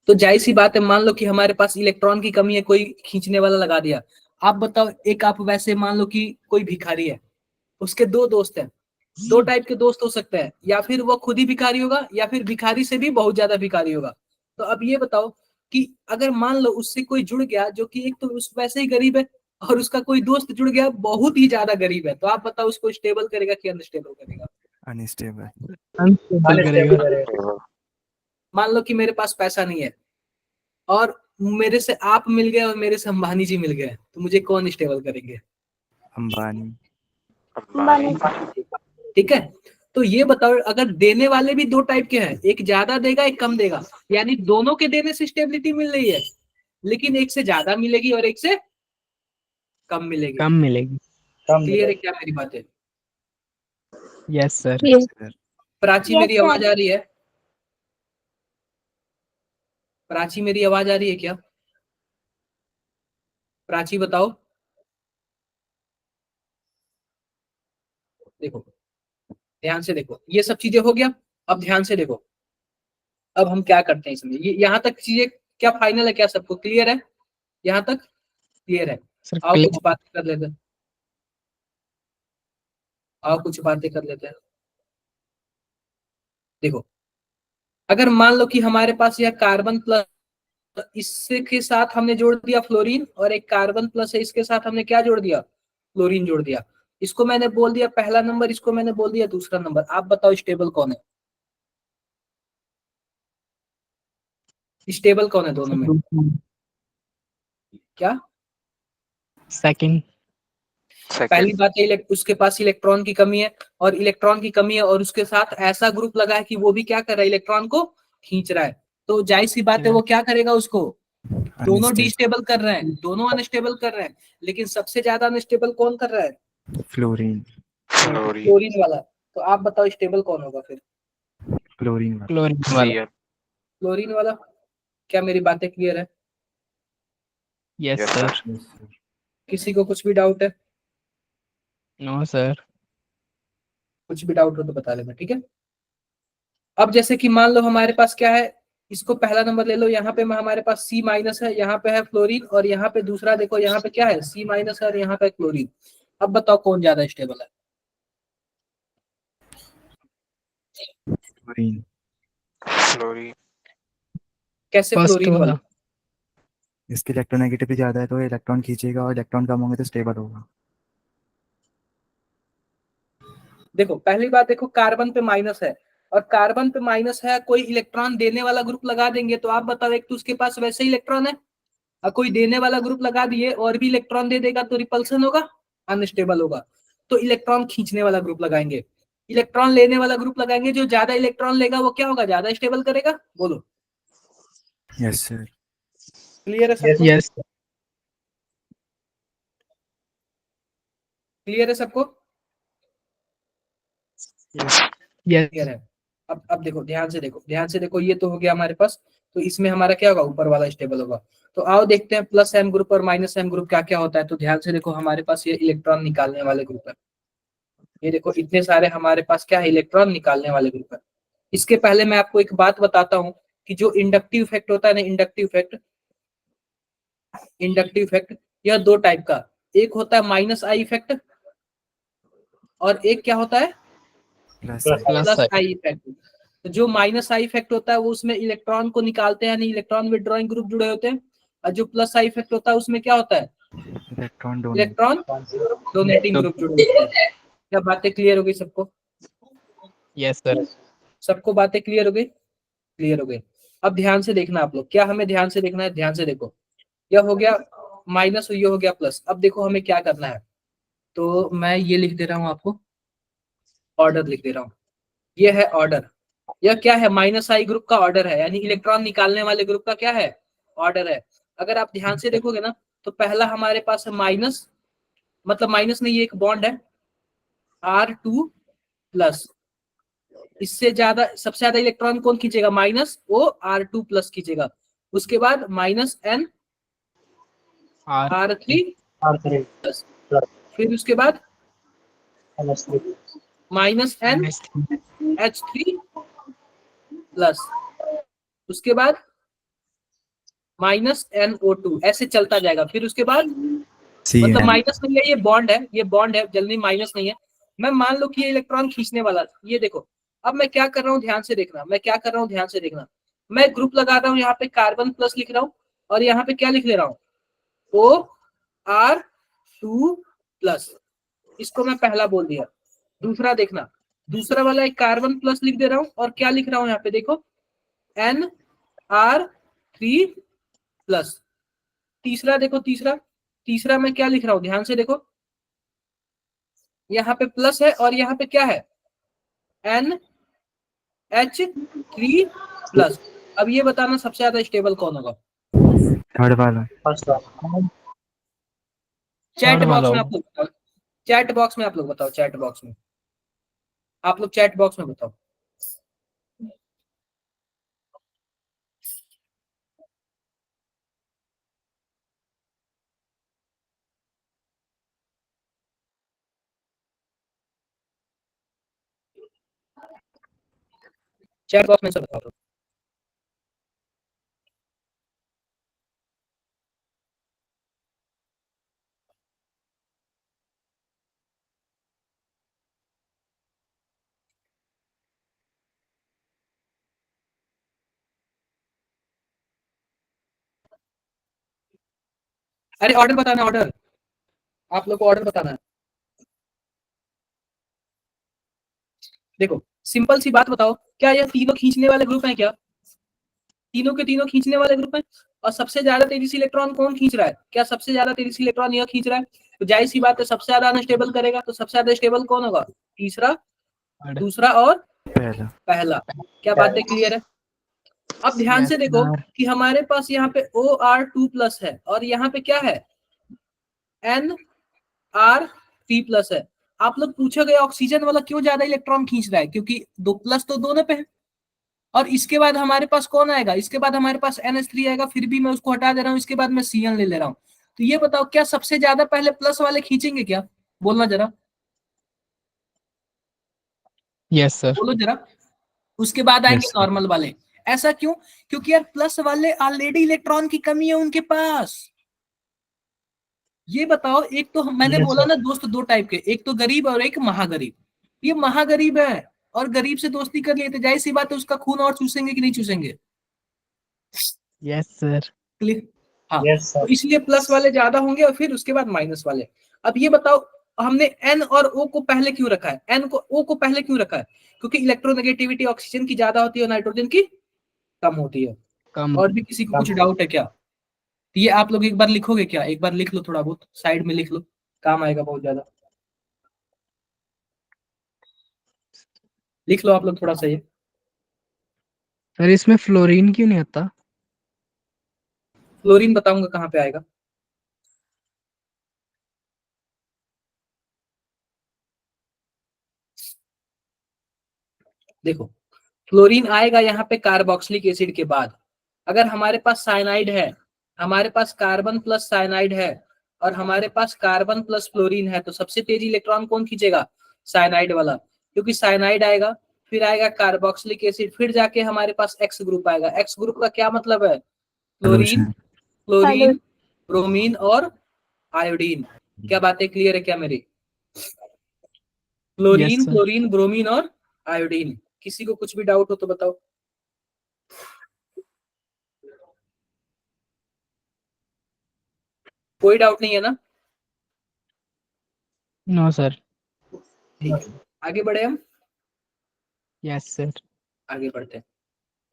तो जाहिर सी बात है, मान लो कि हमारे पास इलेक्ट्रॉन की कमी है, कोई खींचने वाला लगा दिया। आप बताओ, एक आप वैसे मान लो कि कोई भिखारी है, उसके दो दोस्त हैं। दो टाइप के दोस्त हो सकते हैं, या फिर वो खुद ही भिखारी होगा, या फिर भिखारी से भी बहुत ज्यादा भिखारी होगा। तो अब ये बताओ कि अगर मान लो उससे कोई जुड़ गया जो कि एक तो उस वैसे ही गरीब है, और उसका कोई दोस्त जुड़ गया बहुत ही ज्यादा गरीब है, तो आप बताओ उसको स्टेबल करेगा कि अनस्टेबल करेगा? अनस्टेबल। Unstable करेगा। मान लो कि मेरे पास पैसा नहीं है, और मेरे से आप मिल गए और मेरे से अंबानी जी मिल गए, तो मुझे कौन स्टेबल करेंगे? अंबानी। अंबानी। ठीक है। तो ये बताओ, अगर देने वाले भी दो टाइप के हैं, एक ज्यादा देगा एक कम देगा, यानी दोनों के देने से स्टेबिलिटी मिल रही है, लेकिन एक से ज्यादा मिलेगी और एक से कम मिलेगी। कम मिलेगी। क्लियर है क्या मेरी बात है? Yes, sir. Yes. Prachi, Yes, मेरी sir. आवाज आ रही है? प्राची, मेरी आवाज आ रही है क्या? प्राची बताओ। देखो, ध्यान से देखो, ये सब चीजें हो गया। अब ध्यान से देखो, अब हम क्या करते हैं इसमें, ये यहाँ तक चीजें क्या फाइनल है? क्या सबको क्लियर है? यहाँ तक क्लियर है? Sir, आओ clear. कुछ बातें कर लेते हैं, आओ कुछ बातें कर लेते हैं। देखो, अगर मान लो कि हमारे पास यह कार्बन प्लस, इससे के साथ हमने जोड़ दिया फ्लोरीन, और एक कार्बन प्लस है, इसके साथ हमने क्या जोड़ दिया? फ्लोरीन जोड़ दिया। इसको मैंने बोल दिया पहला नंबर, इसको मैंने बोल दिया दूसरा नंबर। आप बताओ स्टेबल कौन है? स्टेबल कौन है दोनों में? क्या? Second. पहली बात है, उसके पास इलेक्ट्रॉन की कमी है, और इलेक्ट्रॉन की कमी है, और उसके साथ ऐसा ग्रुप लगा है कि वो भी क्या कर रहा है? इलेक्ट्रॉन को खींच रहा है। तो जाहिर सी बात है, वो क्या करेगा उसको? दोनों डिस्टेबल कर रहे हैं, दोनों अनस्टेबल कर रहे हैं, लेकिन सबसे ज्यादा अनस्टेबल कौन कर रहा है? फ्लोरीन। क्लोरीन वाला। तो आप बताओ स्टेबल कौन होगा फिर? फ्लोरीन वाला। Chlorine वाला। क्लोरीन वाला। क्या मेरी बातें क्लियर है? Yes, sir. किसी को कुछ भी डाउट है? No, sir. कुछ भी डाउट हो तो बता लेना, ठीक है। अब जैसे कि मान लो हमारे पास क्या है, इसको पहला नंबर ले लो, यहाँ पे हमारे पास C माइनस है, यहाँ पे है फ्लोरीन, और यहाँ पे दूसरा देखो, यहाँ पे क्या है? C माइनस है, और यहाँ पे क्लोरीन। अब बताओ कौन ज्यादा स्टेबल है? फ्लोरीन। कैसे First फ्लोरीन वाला? वाला। इसकी इलेक्ट्रोनेगेटिविटी ज्यादा है तो इलेक्ट्रॉन खींचेगा, और इलेक्ट्रॉन कम होंगे तो स्टेबल होगा। देखो, पहली बात देखो, कार्बन पे माइनस है, और कार्बन पे माइनस है, कोई इलेक्ट्रॉन देने वाला ग्रुप लगा देंगे, तो आप बताओ, एक तो उसके पास वैसे ही इलेक्ट्रॉन है, और कोई देने वाला ग्रुप लगा दिए और भी इलेक्ट्रॉन दे देगा, तो रिपल्सन होगा, अनस्टेबल होगा। तो इलेक्ट्रॉन खींचने वाला ग्रुप लगाएंगे, इलेक्ट्रॉन लेने वाला ग्रुप लगाएंगे। जो ज्यादा इलेक्ट्रॉन लेगा वो क्या होगा? ज्यादा स्टेबल करेगा। बोलो, यस सर। क्लियर है सबको? Yes. क्लियर है सबको? Yes. क्लियर है। अब देखो, ध्यान से देखो, ध्यान से देखो, ये तो हो गया हमारे पास। तो इसमें हमारा क्या होगा? ऊपर वाला स्टेबल होगा। तो आओ देखते हैं प्लस एम ग्रुप और माइनस एम ग्रुप क्या क्या होता है। तो ध्यान से देखो, हमारे पास ये इलेक्ट्रॉन निकालने वाले ग्रुप है। ये देखो, इतने सारे हमारे पास क्या है? इलेक्ट्रॉन निकालने वाले ग्रुप है। इसके पहले मैं आपको एक बात बताता हूँ कि जो इंडक्टिव इफेक्ट होता है ना, इंडक्टिव इफेक्ट, यह दो टाइप का, एक होता है माइनस आई इफेक्ट, और एक क्या होता है? Plus plus I effect. तो जो माइनस आई इफेक्ट होता है वो उसमें इलेक्ट्रॉन को निकालते हैं, यानी इलेक्ट्रॉन विड्रॉइंग ग्रुप जुड़े होते हैं। और जो प्लस आई इफेक्ट होता है उसमें क्या होता है? इलेक्ट्रॉन डोनेटिंग ग्रुप जुड़े होते हैं। क्या बातें क्लियर हो गई सबको? Yes, sir. सबको बातें क्लियर हो गई? क्लियर हो गई। अब ध्यान से देखना आप लोग, क्या हमें ध्यान से देखना है? ध्यान से देखो, यह हो गया माइनस, ये हो गया प्लस। अब देखो हमें क्या करना है। तो मैं ये लिख दे रहा हूँ आपको, ऑर्डर लिख दे रहा हूँ। ये है ऑर्डर। यह क्या है? माइनस आई ग्रुप का ऑर्डर है, यानी इलेक्ट्रॉन निकालने वाले ग्रुप का क्या है? ऑर्डर है। अगर आप ध्यान से देखोगे ना, तो पहला हमारे पास है माइनस, मतलब माइनस नहीं, ये एक बॉन्ड है R2 प्लस, इससे ज्यादा सबसे ज्यादा इलेक्ट्रॉन कौन खींचेगा? माइनस ओ R2 प्लस खींचेगा। उसके बाद minus N R R3 R3 plus, फिर उसके बाद NH3 minus N NH3 H3 plus, उसके बाद माइनस NO2, ऐसे चलता जाएगा। फिर उसके बाद मतलब माइनस नहीं है, ये बॉन्ड है, ये बॉन्ड है, जल्दी माइनस नहीं है। मैं मान लो कि ये इलेक्ट्रॉन खींचने वाला, ये देखो अब मैं क्या कर रहा हूँ, ध्यान से देखना, मैं क्या कर रहा हूँ, ध्यान से देखना। मैं ग्रुप लगा रहा हूँ, यहाँ पे कार्बन प्लस लिख रहा हूँ और यहाँ पे क्या लिख ले रहा हूँ? OR2 प्लस, इसको मैं पहला बोल दिया। दूसरा देखना, दूसरा वाला एक कार्बन प्लस लिख दे रहा हूँ और क्या लिख रहा हूँ यहाँ पे देखो, NR3 प्लस। तीसरा देखो, तीसरा मैं क्या लिख रहा हूँ, ध्यान से देखो, यहाँ पे प्लस है और यहाँ पे क्या है? NH3 plus. अब ये बताना सबसे ज्यादा स्टेबल कौन होगा? थर्ड वाला। फर्स्ट वाला चैट Third बॉक्स वाला में आप लोग बताओ, चैट बॉक्स में आप लोग बताओ, चैट बॉक्स में आप लोग चैट बॉक्स में बताओ। चैट बॉक्स में सब बताओ। अरे ऑर्डर बताना, ऑर्डर, आप लोग को ऑर्डर बताना है। देखो सिंपल सी बात बताओ, क्या ये तीनों खींचने वाले ग्रुप हैं? क्या तीनों के तीनों खींचने वाले ग्रुप हैं? और सबसे ज्यादा तेजी से इलेक्ट्रॉन कौन खींच रहा है? क्या सबसे ज्यादा तेजी से इलेक्ट्रॉन यह खींच रहा है? तो जाहिर सी बात है सबसे ज्यादा अनस्टेबल करेगा, तो सबसे ज्यादा स्टेबल कौन होगा? तीसरा, Third दूसरा और पहला। पहला। क्या बातें क्लियर है? अब ध्यान Yes से देखो sir कि हमारे पास यहाँ पे OR2 प्लस है और यहाँ पे क्या है? NR3 प्लस है। आप लोग पूछोगे ऑक्सीजन वाला क्यों ज्यादा इलेक्ट्रॉन खींच रहा है? क्योंकि दो प्लस तो दोनों पे है। और इसके बाद हमारे पास कौन आएगा? इसके बाद हमारे पास NH3 आएगा, फिर भी मैं उसको हटा दे रहा हूँ, इसके बाद मैं Cn ले रहा हूँ। तो ये बताओ क्या सबसे ज्यादा पहले प्लस वाले खींचेंगे? क्या बोलना जरा, Yes sir बोलो जरा। उसके बाद आएंगे नॉर्मल वाले। ऐसा क्यों? क्योंकि यार प्लस वाले ऑलरेडी इलेक्ट्रॉन की कमी है उनके पास। ये बताओ, एक तो मैंने Yes, बोला sir. ना दोस्त दो टाइप के, एक तो गरीब और एक महागरीब। ये महागरीब है और गरीब से दोस्ती कर लिए, तो जाहिर सी बात है उसका खून और चूसेंगे कि नहीं चूसेंगे? Yes sir clear? हाँ, Yes, sir. तो इसलिए प्लस वाले ज्यादा होंगे और फिर उसके बाद माइनस वाले। अब ये बताओ हमने एन और ओ को पहले क्यों रखा है? एन को ओ को पहले क्यों रखा है? क्योंकि इलेक्ट्रोनेगेटिविटी ऑक्सीजन की ज्यादा होती है और नाइट्रोजन की कम होती है। कम और भी किसी को कुछ डाउट है क्या? तो ये आप लोग एक बार लिखोगे क्या? एक बार लिख लो, थोड़ा बहुत साइड में लिख लो, काम आएगा बहुत ज्यादा। लिख लो आप लोग थोड़ा सा ये। सर इसमें फ्लोरीन क्यों नहीं आता? फ्लोरीन बताऊंगा कहाँ पे आएगा। देखो फ्लोरीन आएगा यहाँ पे कार्बोक्सिलिक एसिड के बाद। अगर हमारे पास साइनाइड है, हमारे पास कार्बन प्लस साइनाइड है और हमारे पास कार्बन प्लस फ्लोरीन है, तो सबसे तेज इलेक्ट्रॉन कौन खींचेगा? साइनाइड वाला। क्योंकि साइनाइड आएगा, फिर आएगा कार्बोक्सिलिक एसिड, फिर जाके हमारे पास एक्स ग्रुप आएगा। एक्स ग्रुप का क्या मतलब है? फ्लोरीन, क्लोरीन, ब्रोमीन और आयोडीन। क्या बातें क्लियर है क्या मेरी? Yes chlorine, sir chlorine, bromine और आयोडीन। किसी को कुछ भी डाउट हो तो बताओ। कोई डाउट नहीं है ना? No sir ठीक है, आगे बढ़े हम। Yes sir आगे बढ़ते हैं।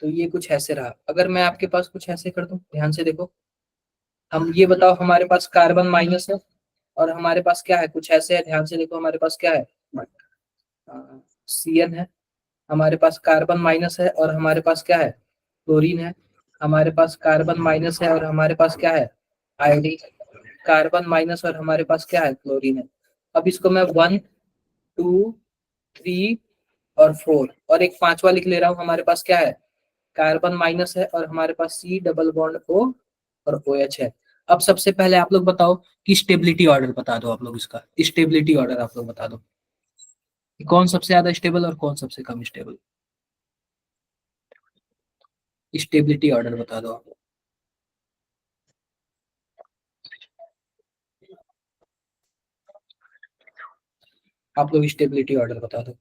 तो ये कुछ ऐसे रहा। अगर मैं आपके पास कुछ ऐसे कर दूं, ध्यान से देखो, हम ये बताओ हमारे पास कार्बन माइनस है और हमारे पास क्या है? कुछ ऐसे है, ध्यान से देखो, हमारे पास क्या है? Cn है। हमारे पास कार्बन माइनस है और हमारे पास क्या है? क्लोरीन है। हमारे पास कार्बन माइनस है और हमारे पास क्या है? आयोडीन। कार्बन माइनस और हमारे पास क्या है? क्लोरीन है। अब इसको मैं 1 2 3 और 4, और एक पांचवा लिख ले रहा हूँ, हमारे पास क्या है, कार्बन माइनस है, और हमारे पास C डबल बॉन्ड O और OH है। अब सबसे पहले आप लोग बताओ कि स्टेबिलिटी ऑर्डर बता दो, आप लोग इसका स्टेबिलिटी ऑर्डर आप लोग बता दो, कौन सबसे ज्यादा स्टेबल और कौन सबसे कम स्टेबल, स्टेबिलिटी ऑर्डर बता दो आप। आप लोग स्टेबिलिटी ऑर्डर बता दो।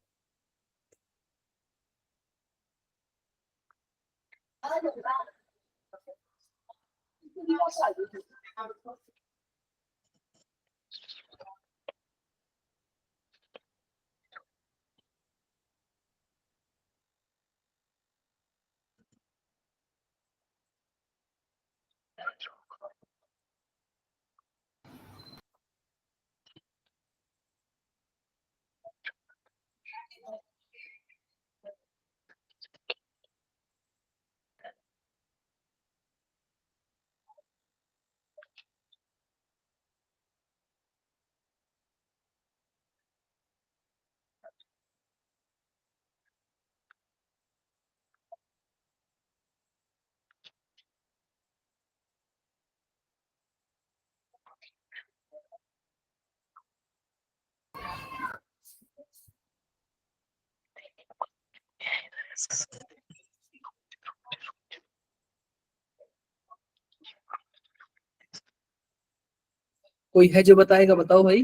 कोई है जो बताएगा, बताओ भाई।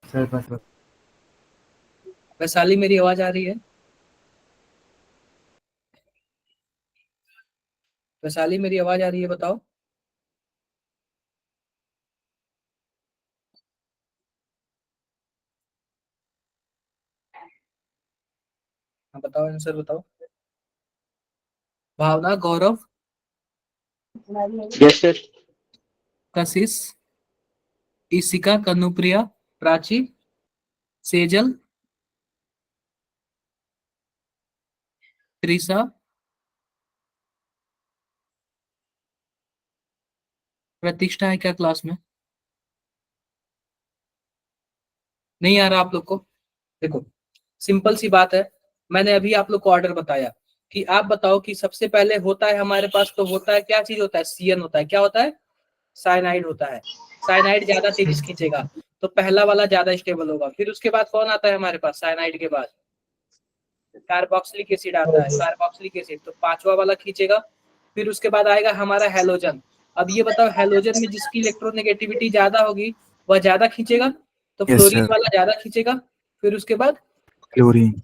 सर बस वैशाली मेरी आवाज आ रही है? वैशाली मेरी आवाज आ रही है, बताओ। हाँ बताओ, आंसर बताओ। भावना, गौरव, यस सर। कशिश, ईशिका, कनुप्रिया, प्राची, सेजल, त्रिशा, प्रतिष्ठा है क्या क्लास में? नहीं आ रहा आप लोग को? देखो, सिंपल सी बात है, मैंने अभी आप लोग को ऑर्डर बताया कि आप बताओ कि सबसे पहले होता है हमारे पास, तो होता है क्या चीज होता है, CN होता है, क्या होता है, साइनाइड होता है। साइनाइड ज्यादा तेजी से खींचेगा, तो पहला वाला ज्यादा स्टेबल होगा। फिर उसके बाद कौन आता है हमारे पास, साइनाइड के बाद कार्बोक्सिलिक एसिड आता है, कार्बोक्सिलिक एसिड, तो पांचवा वाला खींचेगा। फिर उसके बाद आएगा हमारा हेलोजन। अब ये बताओ, हेलोजन में जिसकी इलेक्ट्रोनेगेटिविटी ज्यादा होगी वह ज्यादा खींचेगा, तो Yes, फ्लोरीन sir. वाला ज्यादा खींचेगा। फिर उसके बाद Chlorine,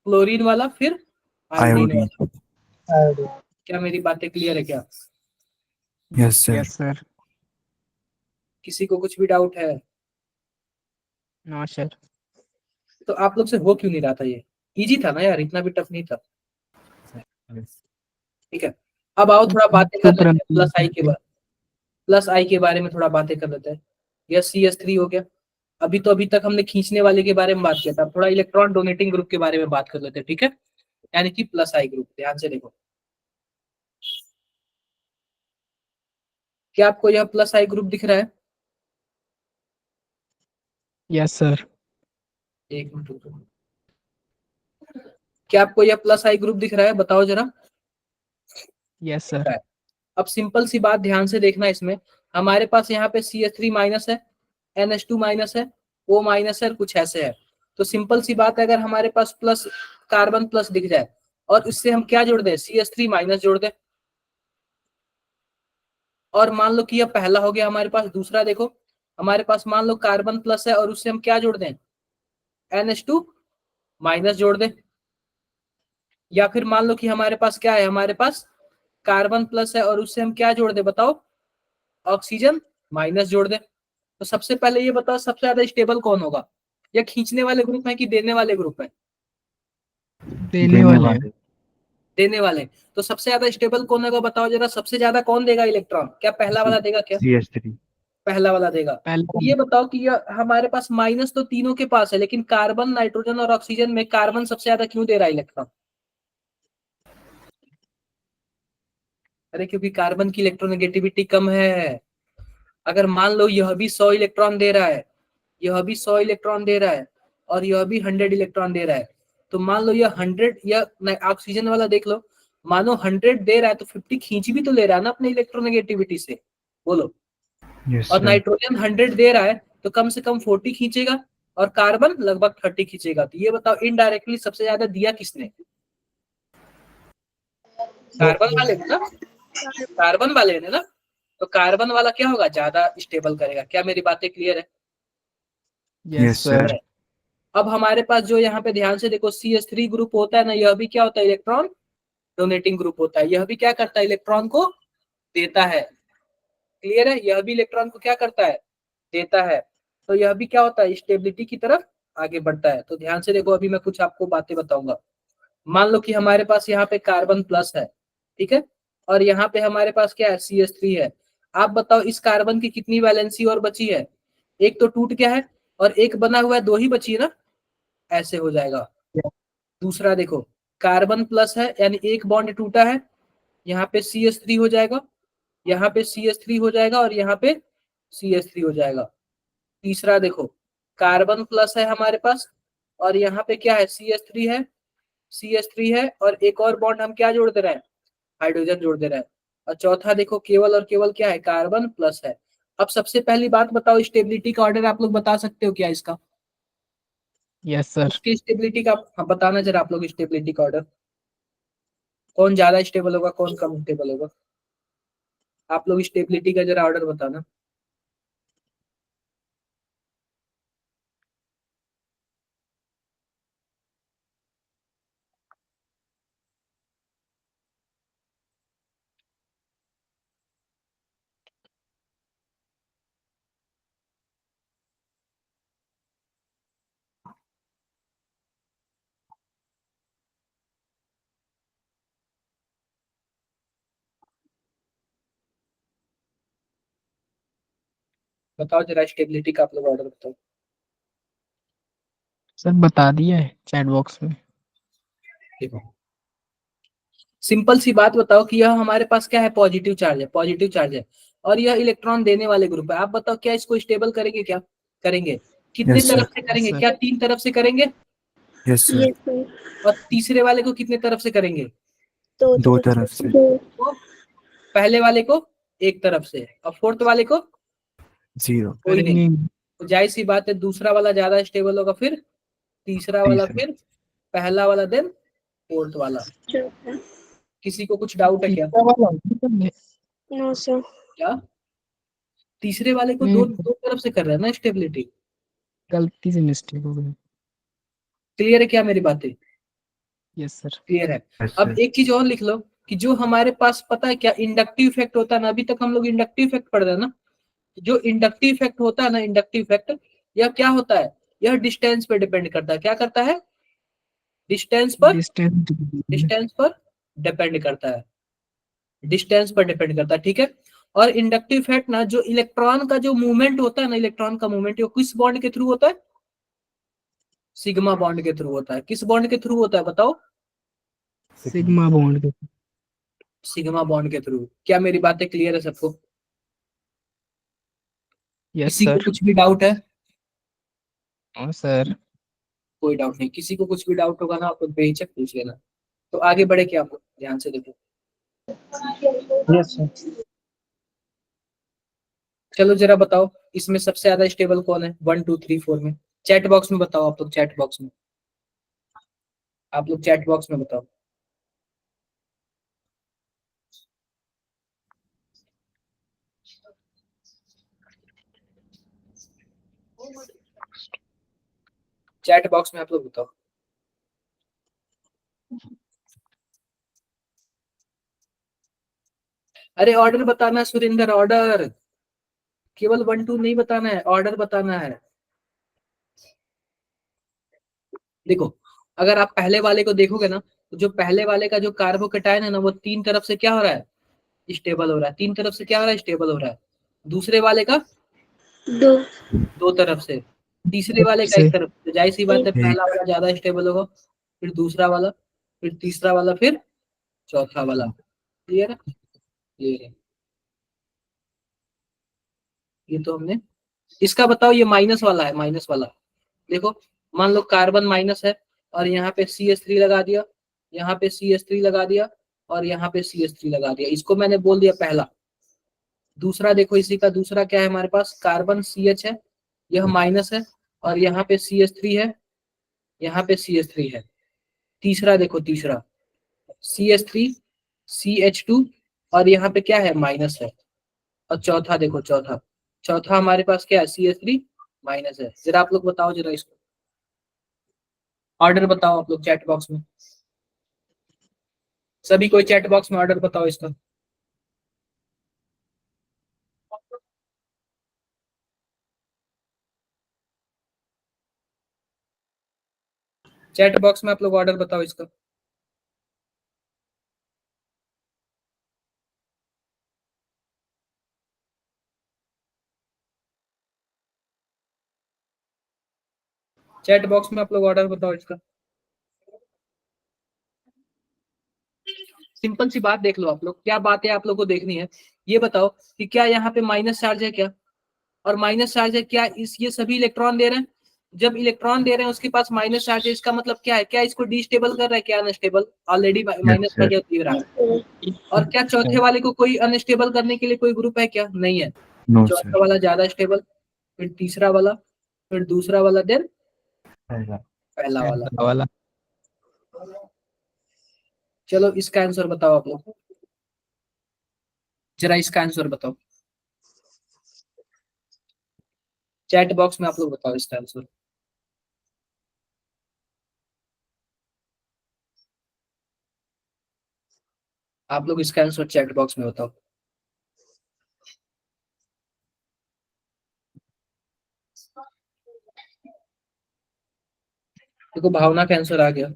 क्लोरीन वाला, फिर आयोडीन iodine. वाला। क्या मेरी बातें क्लियर है क्या? Yes, sir. Yes sir. किसी को कुछ भी डाउट है? No sir. तो आप लोग से हो क्यों नहीं रहा था? ये इजी था ना यार, इतना भी टफ नहीं था। ठीक है, अब आओ थोड़ा बातें कर लेते हैं प्लस आई के बारे, प्लस आई के बारे में थोड़ा बातें कर लेते हैं। यस, CS3 हो गया। अभी तक हमने खींचने वाले के बारे में बात किया था, थोड़ा इलेक्ट्रॉन डोनेटिंग ग्रुप के बारे में बात कर लेते हैं, ठीक है, यानी कि प्लस आई ग्रुप। ध्यान से देखो, क्या आपको यह प्लस आई ग्रुप दिख रहा है? Yes sir. एक मिनट रुको। क्या आपको यह प्लस आई ग्रुप दिख रहा है, बताओ जरा। Yes sir. अब सिंपल सी बात ध्यान से देखना, इसमें हमारे पास यहाँ पे CH3 माइनस है, NH2 माइनस है, O माइनस है, कुछ ऐसे है। तो सिंपल सी बात है, अगर हमारे पास प्लस कार्बन प्लस दिख जाए और इससे हम क्या जोड़ दें, CH3 माइनस जोड़ दें, और मान लो कि यह पहला हो गया हमारे पास। दूसरा देखो, हमारे पास मान लो कार्बन प्लस है और उससे हम क्या जोड़ दें, NH2 माइनस जोड़ दें। या फिर मान लो कि हमारे पास क्या है, हमारे पास कार्बन प्लस है और उससे हम क्या जोड़ दें, बताओ, ऑक्सीजन माइनस जोड़ दें। तो सबसे पहले ये बताओ, सबसे ज्यादा स्टेबल कौन होगा? या खींचने वाले ग्रुप है कि देने वाले ग्रुप है? देने वाले हैं। देने वाले। तो सबसे ज्यादा स्टेबल कौन होगा, बताओ जरा। सबसे ज्यादा कौन देगा इलेक्ट्रॉन? क्या पहला वाला देगा? क्या CH3. पहला वाला देगा? पहले तो ये बताओ कि यह हमारे पास माइनस तो तीनों के पास है, लेकिन कार्बन, नाइट्रोजन और ऑक्सीजन में कार्बन सबसे ज्यादा क्यों दे रहा है इलेक्ट्रॉन? अरे क्योंकि कार्बन की इलेक्ट्रोनेगेटिविटी कम है। अगर मान लो यह भी 100 इलेक्ट्रॉन दे रहा है, यह भी 100 इलेक्ट्रॉन दे रहा है, और यह भी 100 इलेक्ट्रॉन दे रहा है, तो मान लो ये 100 या ऑक्सीजन वाला देख लो, मानो 100 दे रहा है तो 50 खींच भी तो ले रहा है ना अपने इलेक्ट्रोनेगेटिविटी से, बोलो। Yes, और sir. नाइट्रोजन 100 दे रहा है तो कम से कम 40 खींचेगा और कार्बन लगभग 30 खींचेगा। तो ये बताओ इनडायरेक्टली सबसे ज्यादा दिया किसने? कार्बन वाले ने ना, कार्बन वाले ने ना। तो कार्बन वाला क्या होगा, ज्यादा स्टेबल करेगा। क्या मेरी बातें क्लियर है? Yes, sir. अब हमारे पास जो यहाँ पे ध्यान से देखो CH3 ग्रुप होता है ना, यह भी क्या होता है, इलेक्ट्रॉन डोनेटिंग ग्रुप होता है। यह भी क्या करता है, इलेक्ट्रॉन को देता है। क्लियर है? यह भी इलेक्ट्रॉन को क्या करता है, देता है। तो यह भी क्या होता है, स्टेबिलिटी की तरफ आगे बढ़ता है। तो ध्यान से देखो, अभी मैं कुछ आपको बातें बताऊंगा। मान लो कि हमारे पास यहाँ पे कार्बन प्लस है, ठीक है, और यहाँ पे हमारे पास क्या है, CH3 है। आप बताओ इस कार्बन की कितनी वैलेंसी और बची है? एक तो टूट गया है और एक बना हुआ है, 2 ही बची है ना, ऐसे हो जाएगा। दूसरा देखो, कार्बन प्लस है यानी एक बॉन्ड टूटा है, यहाँ पे CH3 हो जाएगा, यहाँ पे CH3 हो जाएगा और यहाँ पे CH3 हो जाएगा। तीसरा देखो, कार्बन प्लस है हमारे पास और यहाँ पे क्या है, CH3 है, CH3 है और एक और बॉन्ड हम क्या जोड़ दे रहे हैं, हाइड्रोजन जोड़ दे रहे हैं। और चौथा देखो, केवल और केवल क्या है, कार्बन प्लस है। अब सबसे पहली बात बताओ, स्टेबिलिटी का ऑर्डर आप लोग बता सकते हो क्या इसका? Yes sir. इसकी स्टेबिलिटी का बताना जरा आप लोग, स्टेबिलिटी का ऑर्डर। कौन ज्यादा स्टेबल होगा, कौन कम स्टेबल होगा? आप लोग स्टेबिलिटी का जरा ऑर्डर बताना। बताओ जरा स्टेबिलिटी का आप लोग ऑर्डर बताओ। सर बता दिया है चैट बॉक्स में। देखो, सिंपल सी बात बताओ कि यह हमारे पास क्या है, पॉजिटिव चार्ज है, पॉजिटिव चार्ज है और यह इलेक्ट्रॉन देने वाले ग्रुप है। आप बताओ क्या इसको स्टेबल करेंगे? क्या करेंगे? कितने Yes, sir. तरफ से करेंगे? Yes, sir. क्या 3 तरफ से करेंगे? Yes, sir. Yes, sir. और तीसरे वाले को कितने तरफ से करेंगे? दो दो तरफ तरफ से। से. तो पहले वाले को एक तरफ से और फोर्थ वाले को 0. कोई नहीं। करेंगे। तो जाहिर सी बात है, दूसरा वाला ज्यादा स्टेबल होगा, फिर तीसरा वाला, तीसरा. फिर पहला वाला, देन फोर्थ वाला। चौथा। किसी को कुछ डाउट है क्या? तीसरा वाला नहीं No, sir. क्या तीसरे वाले को दो नहीं, दो तरफ से कर रहा है ना स्टेबिलिटी? गलती से मिस्टेक हो गई। क्लियर है क्या मेरी बातें? Yes sir. क्लियर है? Yes, अब sir. एक चीज और लिख लो कि जो हमारे पास पता है क्या इंडक्टिव इफेक्ट होता है ना, अभी तक हम लोग इंडक्टिव इफेक्ट पढ़ रहे हैं ना। जो इंडक्टिव इफेक्ट होता है ना, इंडक्टिव इफेक्ट, यह क्या होता है, यह डिस्टेंस पे डिपेंड करता है। क्या करता है? डिस्टेंस पर, डिस्टेंस पर डिपेंड करता है, डिस्टेंस पर डिपेंड करता है, ठीक है। और इंडक्टिव इफेक्ट ना, जो इलेक्ट्रॉन का जो मूवमेंट होता है ना, इलेक्ट्रॉन का मूवमेंट, ये किस बॉन्ड के थ्रू होता है? सिग्मा बॉन्ड के थ्रू होता है। किस बॉन्ड के थ्रू होता है बताओ? सिग्मा बॉन्ड के। सिग्मा बॉन्ड के थ्रू। क्या मेरी बातें क्लियर है सबको? यस किसी को सर। कुछ भी डाउट है? हाँ सर। कोई डाउट नहीं। किसी को कुछ भी डाउट होगा ना, आप लोग बेहिचक पूछ लेना। तो आगे बढ़े क्या, आप लोग ध्यान से देखो। Yes sir. चलो जरा बताओ, इसमें सबसे ज्यादा स्टेबल कौन है 1 2 3 4 में? चैट बॉक्स में बताओ आप लोग, चैट बॉक्स में, आप लोग चैट बॉक्स में बताओ। चैट बॉक्स में आप लोग बताओ। अरे ऑर्डर बताना है सुरेंद्र, ऑर्डर। केवल 1 2 नहीं बताना है, ऑर्डर बताना है। देखो, अगर आप पहले वाले को देखोगे ना, तो जो पहले वाले का जो कार्बोकेटायन है ना, वो 3 तरफ से क्या हो रहा है, स्टेबल हो रहा है। 3 तरफ से क्या हो रहा है, स्टेबल हो रहा है। दूसरे वाले का दो। 2 तरफ से। तीसरे वाले का से 1 तरफ से। जाहिर सी बात है, एक. पहला वाला ज्यादा स्टेबल होगा, फिर दूसरा वाला, फिर तीसरा वाला, फिर चौथा वाला। क्लियर है? क्लियर है। ये तो हमने इसका बताओ, ये माइनस वाला है, माइनस वाला। देखो, मान लो कार्बन माइनस है और यहाँ पे CH3 लगा दिया, यहाँ पे CH3 लगा दिया और यहाँ पे CH3 लगा दिया। इसको मैंने बोल दिया पहला। दूसरा देखो, इसी का दूसरा क्या है हमारे पास, कार्बन CH है, यह माइनस है और यहाँ पे CH3 है, यहाँ पे CH3 है। तीसरा देखो, तीसरा CH3 CH2 और यहाँ पे क्या है, माइनस है। और चौथा देखो, चौथा चौथा हमारे पास क्या है, CH3 माइनस है। जरा आप लोग बताओ, जरा इसको ऑर्डर बताओ आप लोग चैट बॉक्स में, सभी कोई चैट बॉक्स में ऑर्डर बताओ इसका। चैट बॉक्स में आप लोग ऑर्डर बताओ इसका। चैट बॉक्स में आप लोग ऑर्डर बताओ इसका। सिंपल सी बात देख लो आप लोग, क्या बात है आप लोग को देखनी है। ये बताओ कि क्या यहाँ पे माइनस चार्ज है क्या, और माइनस चार्ज है क्या, इस ये सभी इलेक्ट्रॉन दे रहे हैं। जब इलेक्ट्रॉन दे रहे हैं उसके पास माइनस चार्ज है, इसका मतलब क्या है, क्या इसको डिस्टेबल कर रहा है, क्या unstable, already minus sir. Charge दे रहा है। और क्या चौथे वाले को कोई अनस्टेबल करने के लिए कोई ग्रुप है क्या, नहीं है। No, sir. चौथा वाला ज्यादा स्टेबल, फिर तीसरा वाला, फिर दूसरा वाला, देन पहला वाला। चलो इसका आंसर बताओ आप लोग, जरा इसका आंसर बताओ चैट बॉक्स में, आप लोग बताओ इसका आंसर। आप लोग इसका आंसर चैट बॉक्स में बताओ। देखो भावना का आंसर आ गया।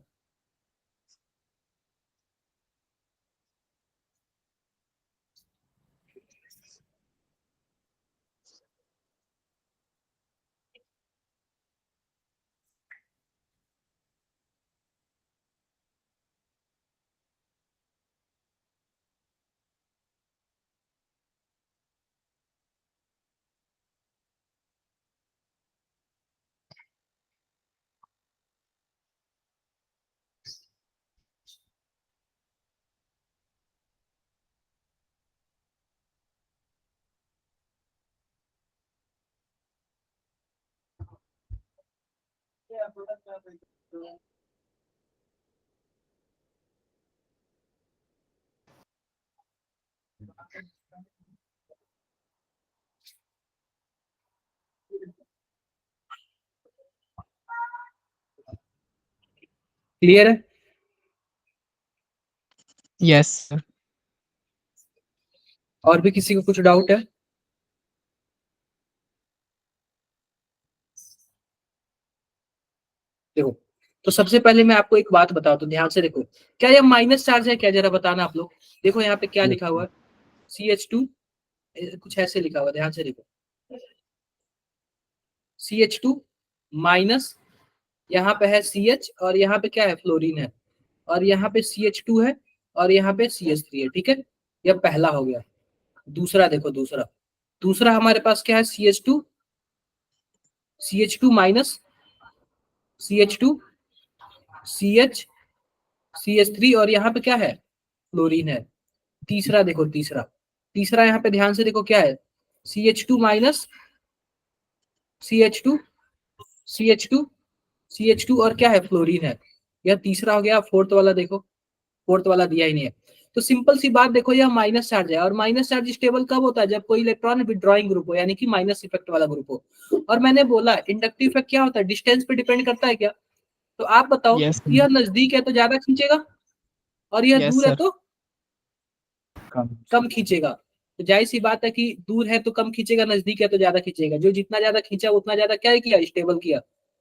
क्लियर है? Yes sir. और भी किसी को कुछ डाउट है? देखो, तो सबसे पहले मैं आपको एक बात बताऊं, तो ध्यान से देखो, क्या ये माइनस चार्ज है क्या, जरा बताना आप लोग। देखो यहाँ पे क्या लिखा हुआ है, CH2, कुछ ऐसे लिखा हुआ है, ध्यान से देखो, CH2 माइनस, यहाँ पे है CH और यहाँ पे क्या है, फ्लोरीन है, और यहाँ पे CH2 है और यहाँ पे CH3 है। ठीक है, यह पहला हो गया। दूसरा देखो, दूसरा दूसरा हमारे पास क्या है, CH2 minus, CH2 CH CH3 और यहाँ पे क्या है, फ्लोरीन है। तीसरा देखो, तीसरा तीसरा यहाँ पे ध्यान से देखो क्या है, CH2 minus, CH2 CH2 CH2 और क्या है, फ्लोरीन है। यह तीसरा हो गया। फोर्थ वाला देखो, फोर्थ वाला दिया ही नहीं है। तो सिंपल सी बात देखो, यह माइनस चार्ज है, और माइनस चार्ज स्टेबल कब होता है, जब कोई इलेक्ट्रॉन विड्रॉइंग ग्रुप हो, यानी कि माइनस इफेक्ट वाला ग्रुप हो। और मैंने बोला इंडक्टिव इफेक्ट क्या होता है, डिस्टेंस पे डिपेंड करता है क्या। तो आप बताओ, यस यह नजदीक है तो ज्यादा खींचेगा और यह यस दूर है सर। तो कम खींचेगा। तो जाहिर सी बात है कि दूर है तो कम खींचेगा, नजदीक है तो ज्यादा खींचेगा। जो जितना ज्यादा खींचा उतना ज्यादा क्या किया, स्टेबल किया।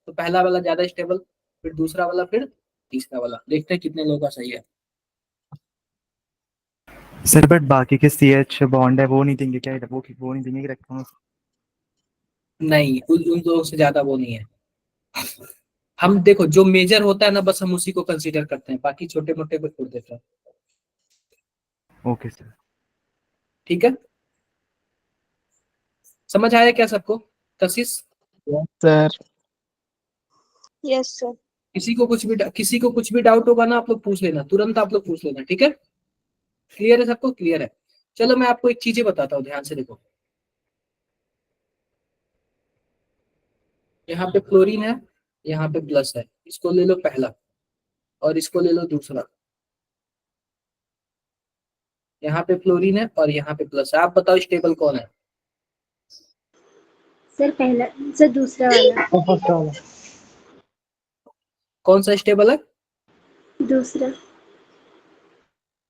तो पहला वाला ज्यादा स्टेबल, फिर दूसरा वाला, फिर तीसरा वाला। देखते हैं कितने लोगों का सही है। सर बट बाकी के CH बॉन्ड है वो नहीं देंगे क्या, वो नहीं देंगे इलेक्ट्रॉन? नहीं, उन दो से ज्यादा वो नहीं है। हम देखो, जो मेजर होता है ना, बस हम उसी को कंसीडर करते हैं, बाकी छोटे मोटे को छोड़ देते हैं। Okay sir. ठीक है, समझ आया क्या सबको, कशिश? Yes sir. Yes, sir. किसी को कुछ भी डाउट होगा ना, आप लोग पूछ लेना, तुरंत आप लोग पूछ लेना, ठीक है? क्लियर है सबको? क्लियर है? चलो मैं आपको एक चीजें बताता हूँ, ध्यान से देखो। यहाँ पे क्लोरीन है, यहाँ पे प्लस है, इसको ले लो पहला और इसको ले लो दूसरा। यहाँ पे फ्लोरीन है और यहाँ पे प्लस है। आप बताओ स्टेबल कौन है? सर पहला, सर दूसरा वाला, वो फर्स्ट वाला। कौन सा स्टेबल है? दूसरा।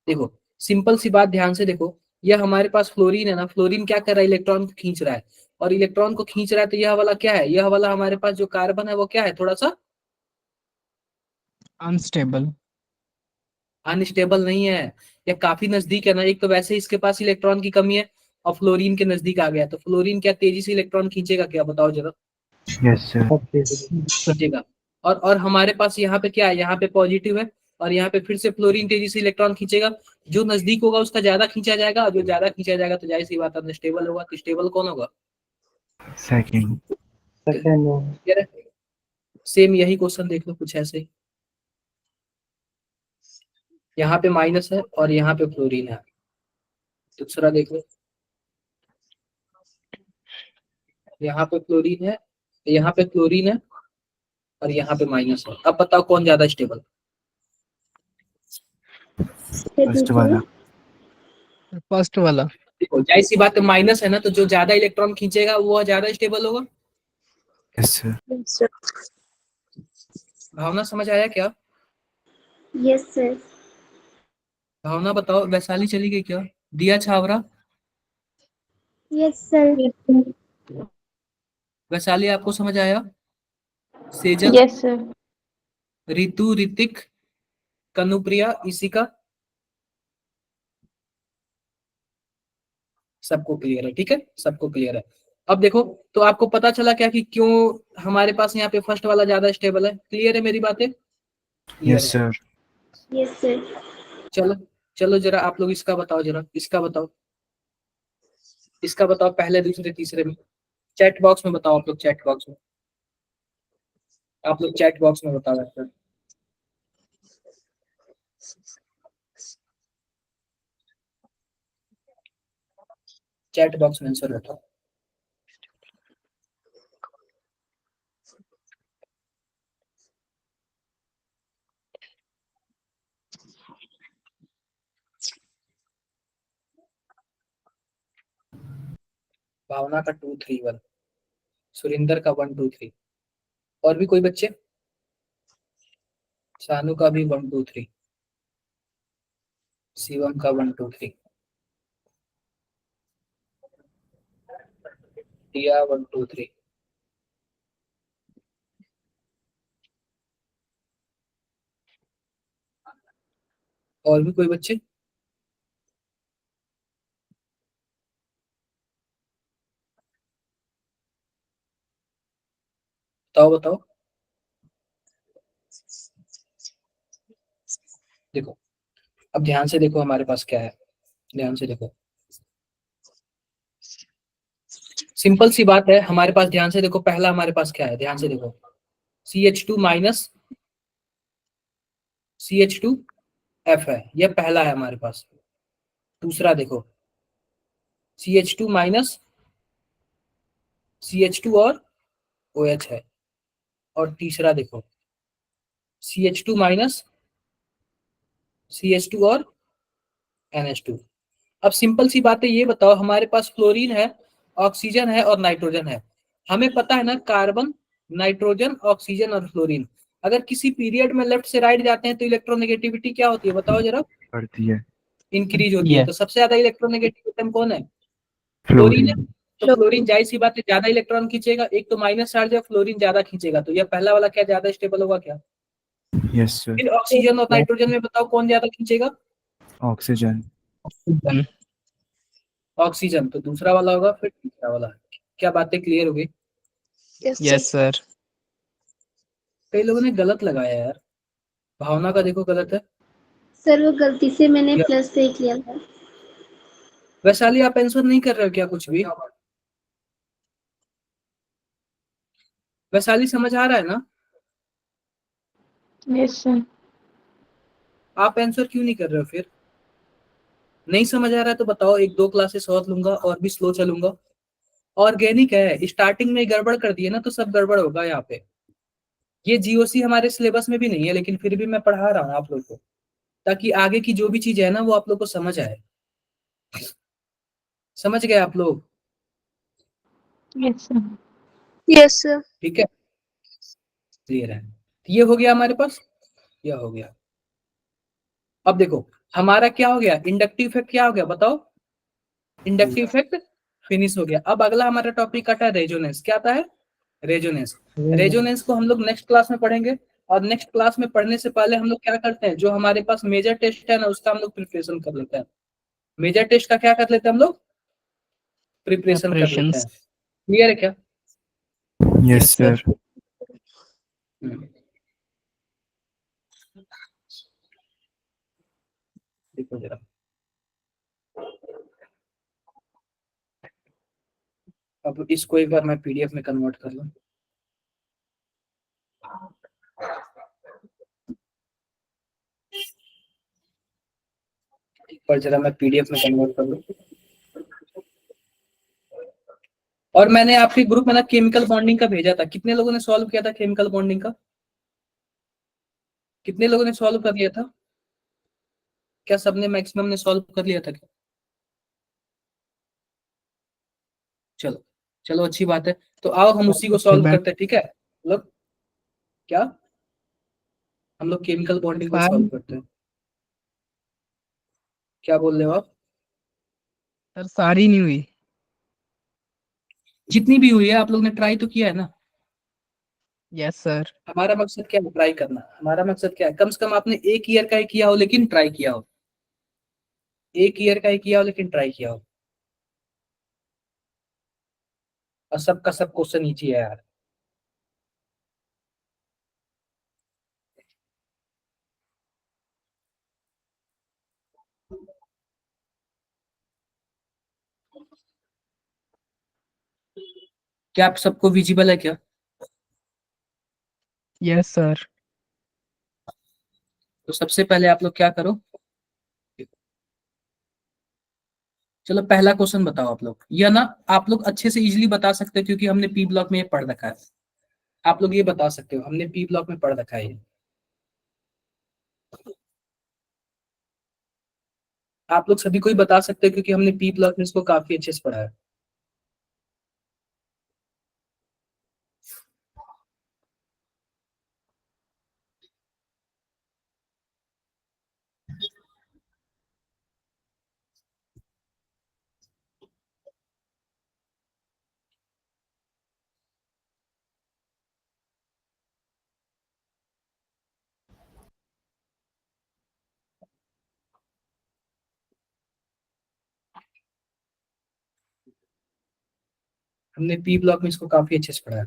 देखो सिंपल सी बात, ध्यान से देखो, यह हमारे पास फ्लोरीन है ना, फ्लोरीन क्या कर रहा है? इलेक्ट्रॉन को खींच रहा है, और इलेक्ट्रॉन को खींच रहा है तो यह वाला क्या है? यह वाला हमारे पास जो कार्बन है वो क्या है? थोड़ा सा अनस्टेबल। अनस्टेबल नहीं है, यह काफी नजदीक है ना। एक तो वैसे ही इसके पास इलेक्ट्रॉन की कमी है और फ्लोरीन के नजदीक आ गया, तो फ्लोरीन क्या तेजी से इलेक्ट्रॉन खींचेगा क्या? बताओ जरा। Yes sir. ओके। खींचेगा। और हमारे पास यहाँ पे क्या है? यहाँ पे पॉजिटिव है और यहाँ पे फिर से फ्लोरीन तेजी से इलेक्ट्रॉन खींचेगा। जो नजदीक होगा उसका ज्यादा खींचा जाएगा, और जो ज्यादा खींचा जाएगा तो जाहिर सी बात है स्टेबल होगा। तो स्टेबल कौन होगा? सेकंड। सेकंड। सेम यही क्वेश्चन देख लो कुछ ऐसे ही। यहाँ पे माइनस है और यहाँ पे फ्लोरीन है। दूसरा देख लो, यहाँ पे फ्लोरीन है, यहाँ पे क्लोरीन है और यहाँ पे माइनस है। अब बताओ कौन ज्यादा स्टेबल? सर फर्स्ट दूसरा। वाला। फर्स्ट वाला। देखो जाहिर सी बात है माइनस है ना, तो जो ज्यादा इलेक्ट्रॉन खींचेगा वो ज्यादा स्टेबल होगा। Yes sir. दूसरा। भावना समझ आया क्या? Yes sir. भावना बताओ, वैशाली चली गई क्या? दिया छावरा, यस सर। वैशाली आपको समझ आया? Sejal, yes sir. रितु, ऋतिक, कनुप्रिया, इशिका, सबको क्लियर है? ठीक है, सबको क्लियर है। अब देखो, तो आपको पता चला क्या कि क्यों हमारे पास यहाँ पे फर्स्ट वाला ज्यादा स्टेबल है? क्लियर है मेरी बातें? क्लियर यस है? सर। Yes sir. चलो चलो जरा आप लोग इसका बताओ, जरा इसका बताओ, इसका बताओ पहले दूसरे तीसरे में। चैट बॉक्स में बताओ आप लोग, चैट बॉक्स में, आप लोग चैट बॉक्स में बताओ आंसर। चैट बॉक्स में आंसर बताओ। भावना का 231, सुरिंदर का 123, और भी कोई बच्चे? सानू का भी 123, शिवम का 123, दिया 123, और भी कोई बच्चे? बताओ बताओ। देखो अब ध्यान से देखो हमारे पास क्या है, ध्यान से देखो, सिंपल सी बात है हमारे पास। ध्यान से देखो, पहला हमारे पास क्या है? ध्यान से देखो, CH2 माइनस CH2F है, यह पहला है हमारे पास। दूसरा देखो, CH2 माइनस CH2 और OH है। और तीसरा देखो, CH2 माइनस CH2 और NH2। अब सिंपल सी बात है, ये बताओ हमारे पास फ्लोरीन है, ऑक्सीजन है और नाइट्रोजन है। हमें पता है ना, कार्बन, नाइट्रोजन, ऑक्सीजन और फ्लोरीन अगर किसी पीरियड में लेफ्ट से राइट जाते हैं तो इलेक्ट्रोनेगेटिविटी क्या होती है? बताओ जरा। बढ़ती है। इंक्रीज होती है। तो सबसे ज्यादा इलेक्ट्रोनेगेटिव एटम कौन है? फ्लोरीन है। फ्लोरीन। तो फ्लोरीन जाहिर सी बात है ज्यादा इलेक्ट्रॉन खींचेगा, एक तो माइनस चार्ज है, फ्लोरीन ज्यादा खींचेगा, तो यह पहला वाला क्या ज्यादा स्टेबल होगा क्या? Yes sir. फिर ऑक्सीजन और नाइट्रोजन में बताओ कौन ज्यादा खींचेगा? ऑक्सीजन। ऑक्सीजन, तो दूसरा वाला होगा, फिर तीसरा वाला। क्या बातें क्लियर हो गई? Yes sir. कई लोगों ने गलत लगाया यार। भावना का देखो गलत है। सर वो गलती से मैंने या- प्लस से किया था। वैशाली आप आंसर नहीं कर रहे हो क्या कुछ भी? वैशाली समझ आ रहा है ना? Yes sir. आप आंसर क्यों नहीं कर रहे हो फिर? नहीं समझ आ रहा है तो बताओ, एक दो क्लासेस और लूंगा और भी स्लो चलूंगा। ऑर्गेनिक है, स्टार्टिंग में गड़बड़ कर दिए ना तो सब गड़बड़ होगा यहाँ पे। ये जीओसी हमारे सिलेबस में भी नहीं है, लेकिन फिर भी मैं पढ़ा रहा हूँ आप लोग को, ताकि आगे की जो भी चीज है ना वो आप लोग को समझ आए। समझ गए आप लोग? Yes sir. Yes sir. ठीक है, क्लियर है। ये हो गया हमारे पास, यह हो गया। अब देखो हमारा क्या हो गया, इंडक्टिव इफेक्ट क्या हो गया बताओ? इंडक्टिव इफेक्ट फिनिश हो गया। अब अगला हमारा टॉपिक आता है रेजोनेंस। क्या आता है? रेजोनेंस। रेजोनेंस को हम लोग नेक्स्ट क्लास में पढ़ेंगे। और नेक्स्ट क्लास में पढ़ने से पहले हम लोग क्या करते हैं, जो हमारे पास मेजर टेस्ट है ना उसका हम लोग प्रिपरेशन कर लेते हैं। मेजर टेस्ट का क्या कर लेते हैं हम लोग? प्रिपरेशन कर लेते Preparations. हैं। क्लियर है क्या? Yes sir. हम्म। देखो जरा, अब इसको एक बार मैं पीडीएफ में कन्वर्ट कर लूं। एक बार जरा मैं पीडीएफ में कन्वर्ट कर लूं। और मैंने आपके ग्रुप में ना केमिकल बॉन्डिंग का भेजा था, कितने लोगों ने सॉल्व किया था केमिकल बॉन्डिंग का? कितने लोगों ने सॉल्व कर लिया था? क्या सबने, मैक्सिमम ने सॉल्व कर लिया था क्या? चलो चलो, अच्छी बात है। तो आओ हम उसी को सॉल्व करते हैं, ठीक है? मतलब क्या, हम लोग केमिकल बॉन्डिंग को सॉल्व Fine. करते हैं। क्या बोल रहे हो आप? सर सारी नहीं हुई। जितनी भी हुई है आप लोग ने ट्राई तो किया है ना। Yes sir. हमारा मकसद क्या है? ट्राई करना। हमारा मकसद क्या है? कम से कम आपने एक ईयर का ही किया हो लेकिन ट्राई किया हो। एक ईयर का ही किया हो लेकिन ट्राई किया हो। और सबका सब क्वेश्चन नीचे है यार। क्या आप सबको विजिबल है क्या? Yes sir. तो सबसे पहले आप लोग क्या करो, चलो पहला क्वेश्चन बताओ आप लोग। यह ना आप लोग अच्छे से इजीली बता सकते हो क्योंकि हमने पी ब्लॉक में ये पढ़ रखा है। आप लोग ये बता सकते हो हमने पी ब्लॉक में पढ़ रखा है ये। आप लोग सभी को ही बता सकते हो क्योंकि हमने पी ब्लॉक में इसको काफी अच्छे से पढ़ा है। हमने पी ब्लॉक में इसको काफी अच्छे से पढ़ा है।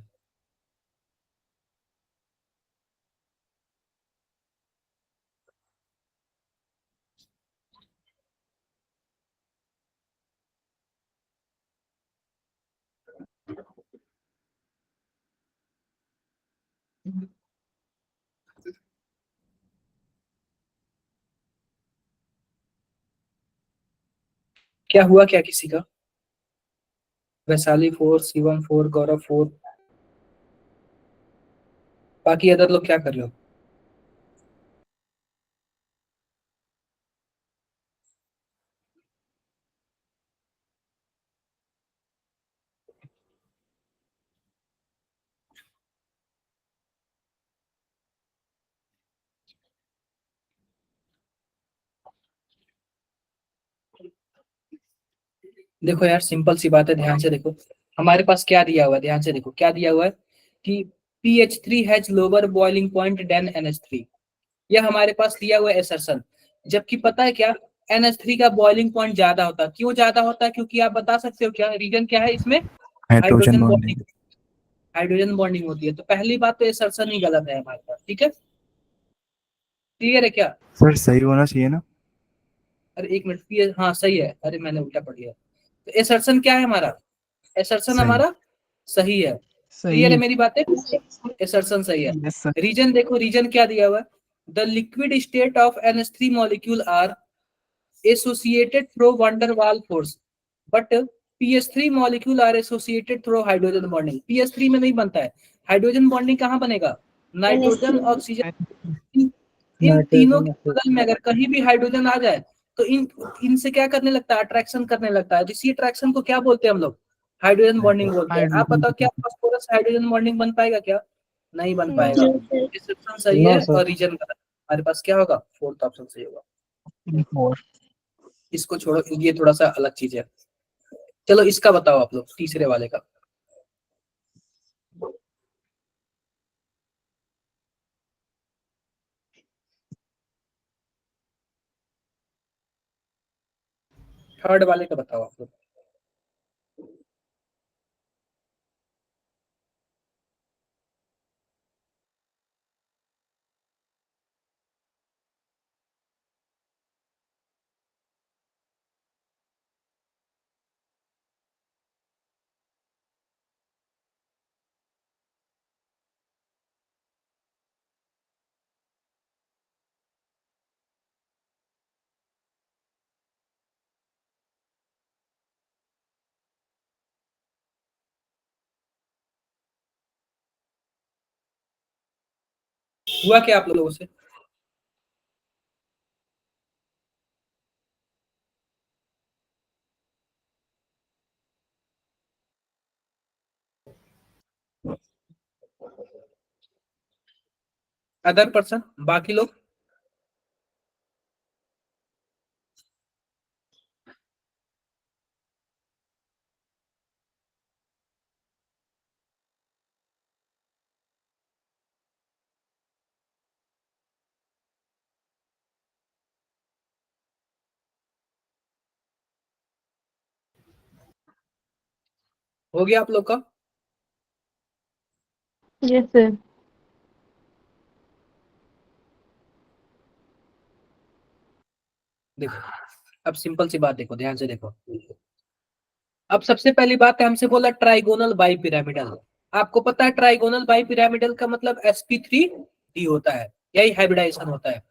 क्या हुआ क्या किसी का? वैशाली 4, शिवम 4, गौरव 4। बाकी अदर लोग क्या कर रहे हो? देखो यार, सिंपल सी बात है, ध्यान से देखो। हमारे पास क्या दिया हुआ है, ध्यान से देखो क्या दिया हुआ है कि PH3 has lower boiling point than NH3। यह हमारे पास दिया हुआ है एसर्शन। जबकि पता है क्या, NH3 का बॉइलिंग पॉइंट ज्यादा होता है। क्यों ज्यादा होता है? क्योंकि आप बता सकते हो क्या रीजन क्या है इसमें? Hydrogen hydrogen bonding. Bonding. Hydrogen bonding होती है। तो पहली बात तो एसर्शन ही गलत है हमारे पास, ठीक है? क्लियर है क्या? सर सही होना चाहिए ना। अरे एक मिनट, पी, हाँ सही है। अरे मैंने उल्टा पढ़ लिया। तो एसर्शन क्या है हमारा? एसर्शन सही। हमारा सही है। सही क्लियर है है। मेरी बातें? असर्शन सही है। Yes sir. रीजन देखो, रीजन क्या दिया हुआ है, the liquid state of NH3 molecule are associated through van der Waals force but pH3 molecule are associated through hydrogen bonding. pH3 में नहीं बनता है, हाइड्रोजन बॉन्डिंग कहाँ बनेगा, नाइट्रोजन NH3 ऑक्सीजन, इन तीनों के बगल में अगर कहीं भी हाइड्रोजन आ जाए तो इनसे क्या करने लगता है, अट्रैक्शन करने लगता है। इसी अट्रैक्शन को क्या बोलते हैं हम लोग, हाइड्रोजन बॉन्डिंग बोलते हैं। आप बताओ क्या फास्फोरस हाइड्रोजन बॉन्डिंग बन पाएगा क्या, नहीं बन पाएगा। No, sir. डिस्क्रिप्शन सही है और रीजन गलत। हमारे पास क्या होगा, फोर्थ ऑप्शन सही होगा। फोर। इसको छोड़ो, ये थोड़ा सा अलग चीज है। चलो इसका बताओ आप लोग, तीसरे वाले का। थर्ड वाले का बताओ आप लोग। हुआ क्या आप लोगों से, अदर पर्सन, बाकी लोग? हो गया आप लोग का? Yes, sir. देखो अब सिंपल सी बात देखो, ध्यान से देखो। अब सबसे पहली बात है, हमसे बोला ट्राइगोनल बाई पिरामिडल। आपको पता है ट्राइगोनल बाई पिरामिडल का मतलब sp3d होता है, यही हाइब्रिडाइजेशन होता है।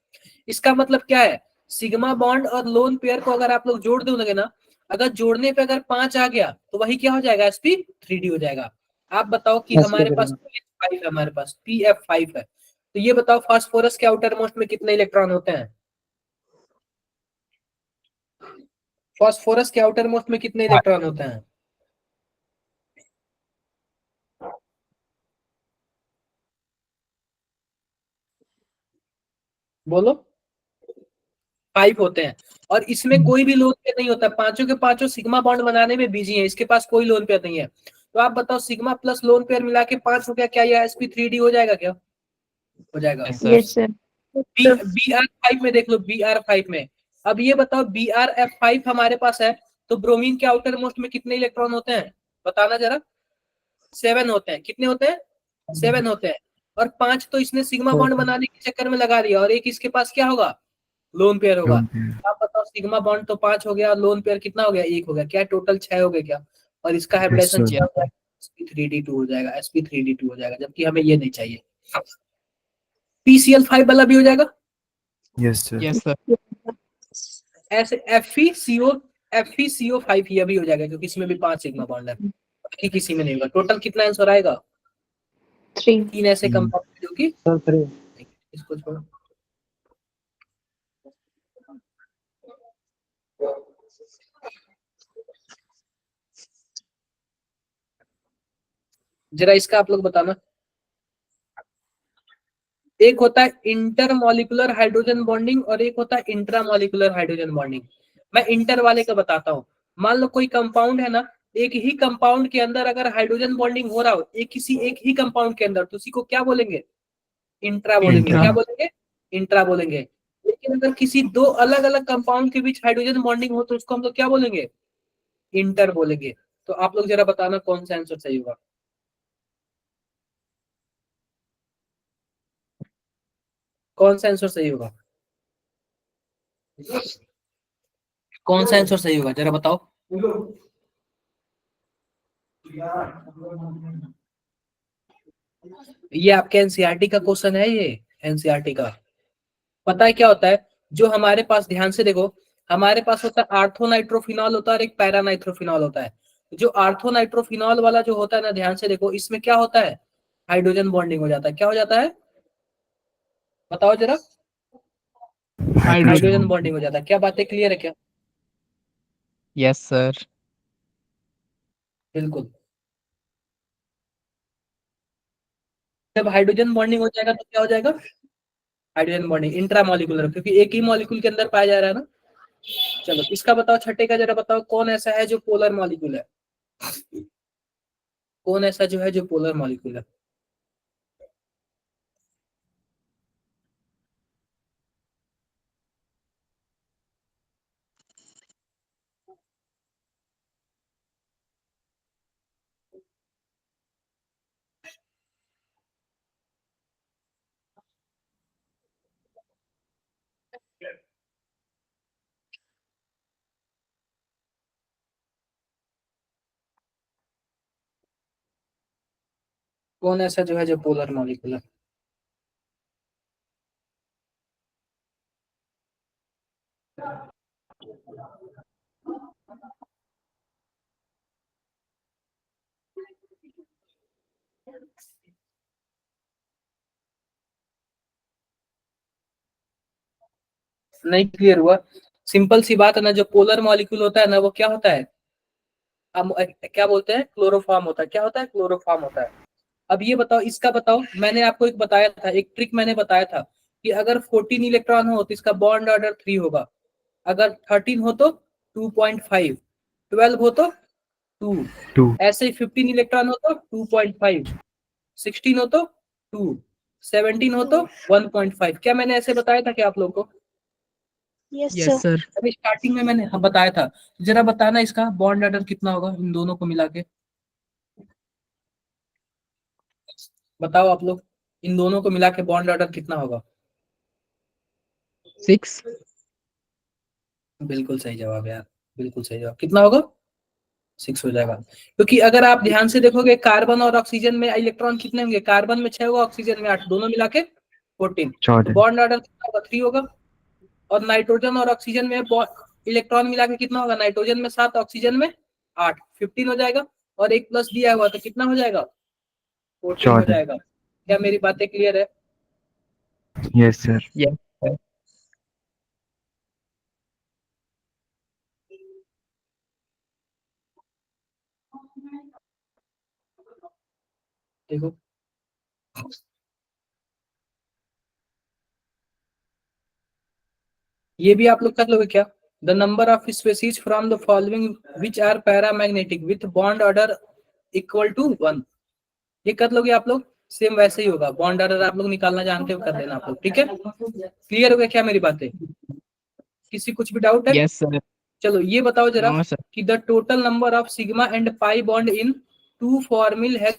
इसका मतलब क्या है, सिग्मा बॉन्ड और लोन पेयर को अगर आप लोग जोड़ दोगे ना, अगर जोड़ने पे अगर 5 आ गया तो वही क्या हो जाएगा, sp3d हो जाएगा। आप बताओ कि हमारे पास PF5 है, हमारे पास PF5 है, तो ये बताओ फास्फोरस के आउटर मोस्ट में कितने इलेक्ट्रॉन होते हैं, फास्फोरस के आउटर मोस्ट में कितने इलेक्ट्रॉन होते हैं? बोलो। 5 होते हैं, और इसमें कोई भी लोन पेयर नहीं होता, पांचों के पांचों सिग्मा बॉन्ड बनाने में बिजी है, इसके पास कोई लोन पेयर नहीं है। तो आप बताओ सिग्मा प्लस लोन पेयर मिला के 5 हो गया, क्या यह sp3d हो जाएगा क्या, हो जाएगा। Yes, sir. BR5 में देख लो, BR5 में। अब ये बताओ BRF5 हमारे पास है, तो ब्रोमीन के आउटर मोस्ट में कितने इलेक्ट्रॉन होते हैं, बताना जरा। 7 होते हैं, कितने होते हैं, 7 होते हैं। और 5 तो इसने सिग्मा बॉन्ड बनाने के चक्कर में लगा दिया, और एक इसके पास क्या होगा, लोन पेयर होगा। आप बताओ सिग्मा बॉन्ड तो 5 हो गया, लोन पेयर कितना हो गया, 1 हो गया, क्या टोटल 6 हो गया क्या, और इसका हाइब्रिडाइजेशन 6 हो जाएगा, sp3d2 हो जाएगा, sp3d2 हो जाएगा, जबकि हमें ये नहीं चाहिए। PCl5 वाला भी हो जाएगा। Yes sir. Yes sir. ऐसे FeCO5 ये भी हो जाएगा, क्योंकि इसमें भी 5 सिग्मा बॉन्ड है, बाकी किसी में नहीं होगा। टोटल कितना आंसर आएगा, 3. 3 ऐसे कंपाउंड जो कि, इसको छोड़ो। जरा इसका आप लोग बताना। एक होता है इंटरमॉलिकुलर हाइड्रोजन बॉन्डिंग और एक होता है इंट्रामॉलिकुलर हाइड्रोजन बॉन्डिंग। मैं इंटर वाले का बताता हूँ। मान लो कोई कंपाउंड है ना, एक ही कंपाउंड के अंदर अगर हाइड्रोजन बॉन्डिंग हो रहा हो, एक ही कंपाउंड के अंदर, तो उसी को क्या बोलेंगे, इंट्रा बोलेंगे। इंट्रा। क्या बोलेंगे, इंट्रा बोलेंगे। लेकिन अगर किसी दो अलग अलग कंपाउंड के बीच हाइड्रोजन बॉन्डिंग हो तो उसको हम लोग क्या बोलेंगे, इंटर बोलेंगे। तो आप लोग जरा बताना कौन सा आंसर सही होगा, कौन सा आंसर सही होगा, कौन सा आंसर सही होगा, जरा बताओ। ये आपके एनसीईआरटी का क्वेश्चन है, ये एनसीईआरटी का। पता है क्या होता है, जो हमारे पास, ध्यान से देखो, हमारे पास होता है आर्थोनाइट्रोफिनॉल होता है और एक पैरानाइट्रोफिनॉल होता है। जो आर्थोनाइट्रोफिनॉल वाला जो होता है ना, ध्यान से देखो, इसमें क्या होता है, हाइड्रोजन बॉन्डिंग हो जाता है। क्या हो जाता है, बताओ जरा। हाइड्रोजन बॉन्डिंग हो जाता है। क्या बातें क्लियर है क्या? Yes sir. बिल्कुल। जब हाइड्रोजन बॉन्डिंग हो जाएगा तो क्या हो जाएगा, हाइड्रोजन बॉन्डिंग इंट्रामोलिकुलर, क्योंकि एक ही मॉलिक्यूल के अंदर पाया जा रहा है ना। चलो इसका बताओ, छठे का जरा बताओ, कौन ऐसा है जो पोलर मॉलिक्यूल है? कौन ऐसा जो है जो पोलर मॉलिक्यूल है? कौन ऐसा जो है जो पोलर मॉलिक्यूल है? नहीं क्लियर हुआ? सिंपल सी बात है ना, जो पोलर मॉलिक्यूल होता है ना, वो क्या होता है, हम क्या बोलते हैं, क्लोरोफॉर्म होता है। क्या होता है, क्लोरोफॉर्म होता है। अब ये बताओ, इसका बताओ, मैंने आपको एक बताया था, एक ट्रिक मैंने बताया था कि अगर 14 इलेक्ट्रॉन हो तो इसका बॉन्ड ऑर्डर 3 होगा, अगर 13 हो तो 2.5, 12 हो तो 2, 2 ऐसे ही 15 इलेक्ट्रॉन हो तो 2.5, 16 हो तो 2, 17 हो तो 1.5। क्या मैंने ऐसे बताया था क्या आप लोगों को? Yes yes sir. सर। अभी स्टार्टिंग में मैंने बताया था। जरा बताना इसका बॉन्ड ऑर्डर कितना होगा इन दोनों को मिला के, बताओ आप लोग, इन दोनों को मिला के बॉन्ड ऑर्डर कितना होगा? 6। बिल्कुल सही जवाब यार, बिल्कुल सही जवाब। कितना होगा? 6 हो जाएगा। क्योंकि अगर आप ध्यान से देखोगे, कार्बन और ऑक्सीजन में इलेक्ट्रॉन कितने होंगे, कार्बन में 6 होगा, ऑक्सीजन में 8, दोनों मिला के 14। तो 14 बॉन्ड ऑर्डर कितना होगा, 3 होगा। और नाइट्रोजन और ऑक्सीजन में इलेक्ट्रॉन मिला के कितना होगा, नाइट्रोजन में 7, ऑक्सीजन में 8, 15 हो जाएगा। और एक प्लस दिया हुआ तो कितना हो जाएगा, 14 हो 14 जाएगा। क्या मेरी बातें क्लियर है? Yes sir. Yes sir. देखो, ये भी आप लोग कर लोगे क्या? The number of species from the following which are paramagnetic with bond order equal to 1। ये कर लोगे आप लोग? सेम वैसे ही होगा, बॉन्ड ऑर्डर आप लोग निकालना जानते हो, कर लेना आप लोग। ठीक है, क्लियर हो गया क्या मेरी बातें? किसी कुछ भी डाउट है? Yes sir. चलो ये बताओ जरा नो सर। कि the total number of sigma and pi bond in 2 formal है।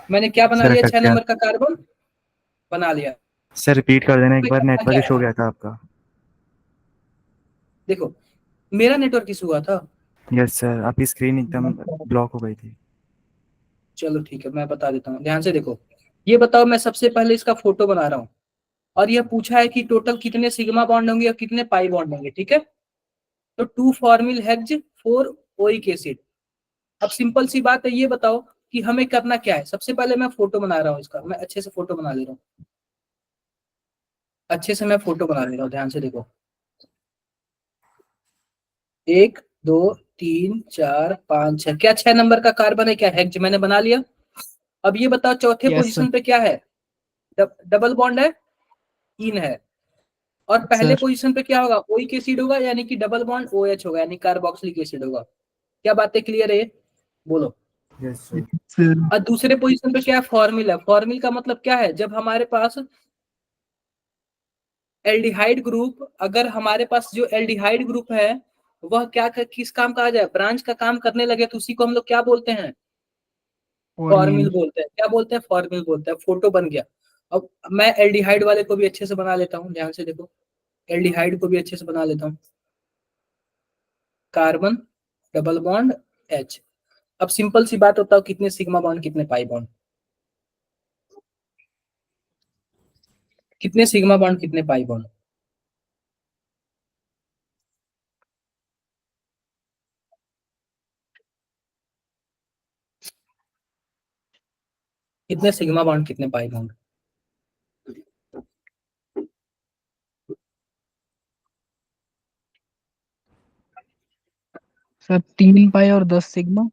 मैंने क्या बना सर लिया, अटक 6 गया। नंबर का कार्बन बना लिया। सर रिपीट कर देना एक बार, क्या नेटवर्क इशू हो है? गया था आपका। देखो, मेरा नेटवर्क इशू हुआ था। यस सर, आपकी स्क्रीन एकदम ब्लॉक हो गई थी। चलो ठीक है, मैं बता देता हूँ, ध्यान से देखो। ये बताओ, मैं सबसे पहले इसका फोटो बना रहा हूँ और ये पूछा है कि टोटल कितने सिग्मा बॉन्ड होंगे और कितने पाई बॉन्ड होंगे। ठीक है, तो 2 फॉर्मिल हेक्ज 4 ओइक एसिड। अब सिंपल सी बात है, ये बताओ कि हमें करना क्या है। सबसे पहले मैं फोटो बना रहा हूँ इसका, मैं अच्छे से फोटो बना ले रहा हूँ, अच्छे से मैं फोटो बना ले रहा हूँ, ध्यान से देखो। 1 2 3 4 5 6, क्या 6 नंबर का कार्बन है क्या, हेक्ज मैंने बना लिया। अब ये बताओ, चौथे यस सर। पोजीशन पे क्या है, डबल बॉन्ड है, इन है। और पहले सर पोजीशन पे क्या होगा, ओइक एसिड होगा, यानी कि डबल बॉन्ड OH होगा, यानी कार्बोक्सिलिक एसिड होगा। क्या बातें क्लियर है? बोलो। Yes sir. सर और दूसरे पोजीशन पे क्या है, फॉर्मिल है। फॉर्मिल का मतलब क्या है, जब हमारे पास एल्डिहाइड ग्रुप, अगर हमारे पास जो एल्डिहाइड ग्रुप है वह किस काम का आ जाए, ब्रांच का काम करने लगे, तो उसी को हम लोग क्या बोलते हैं, फॉर्मिल बोलते हैं। क्या बोलते हैं, फॉर्मिल बोलते हैं। फोटो बन गया। अब मैं एल्डिहाइड वाले को भी अच्छे से बना लेता हूँ, ध्यान से देखो, एल्डिहाइड को भी अच्छे से बना लेता हूँ। Carbon double bond H। अब सिंपल सी बात होता है, कितने सिग्मा बॉन्ड कितने पाई बॉन्ड, कितने सिग्मा बॉन्ड कितने पाई बॉन्ड, कितने सिग्मा बॉन्ड कितने पाई बॉन्ड। सर 3 पाई और 10 सिग्मा।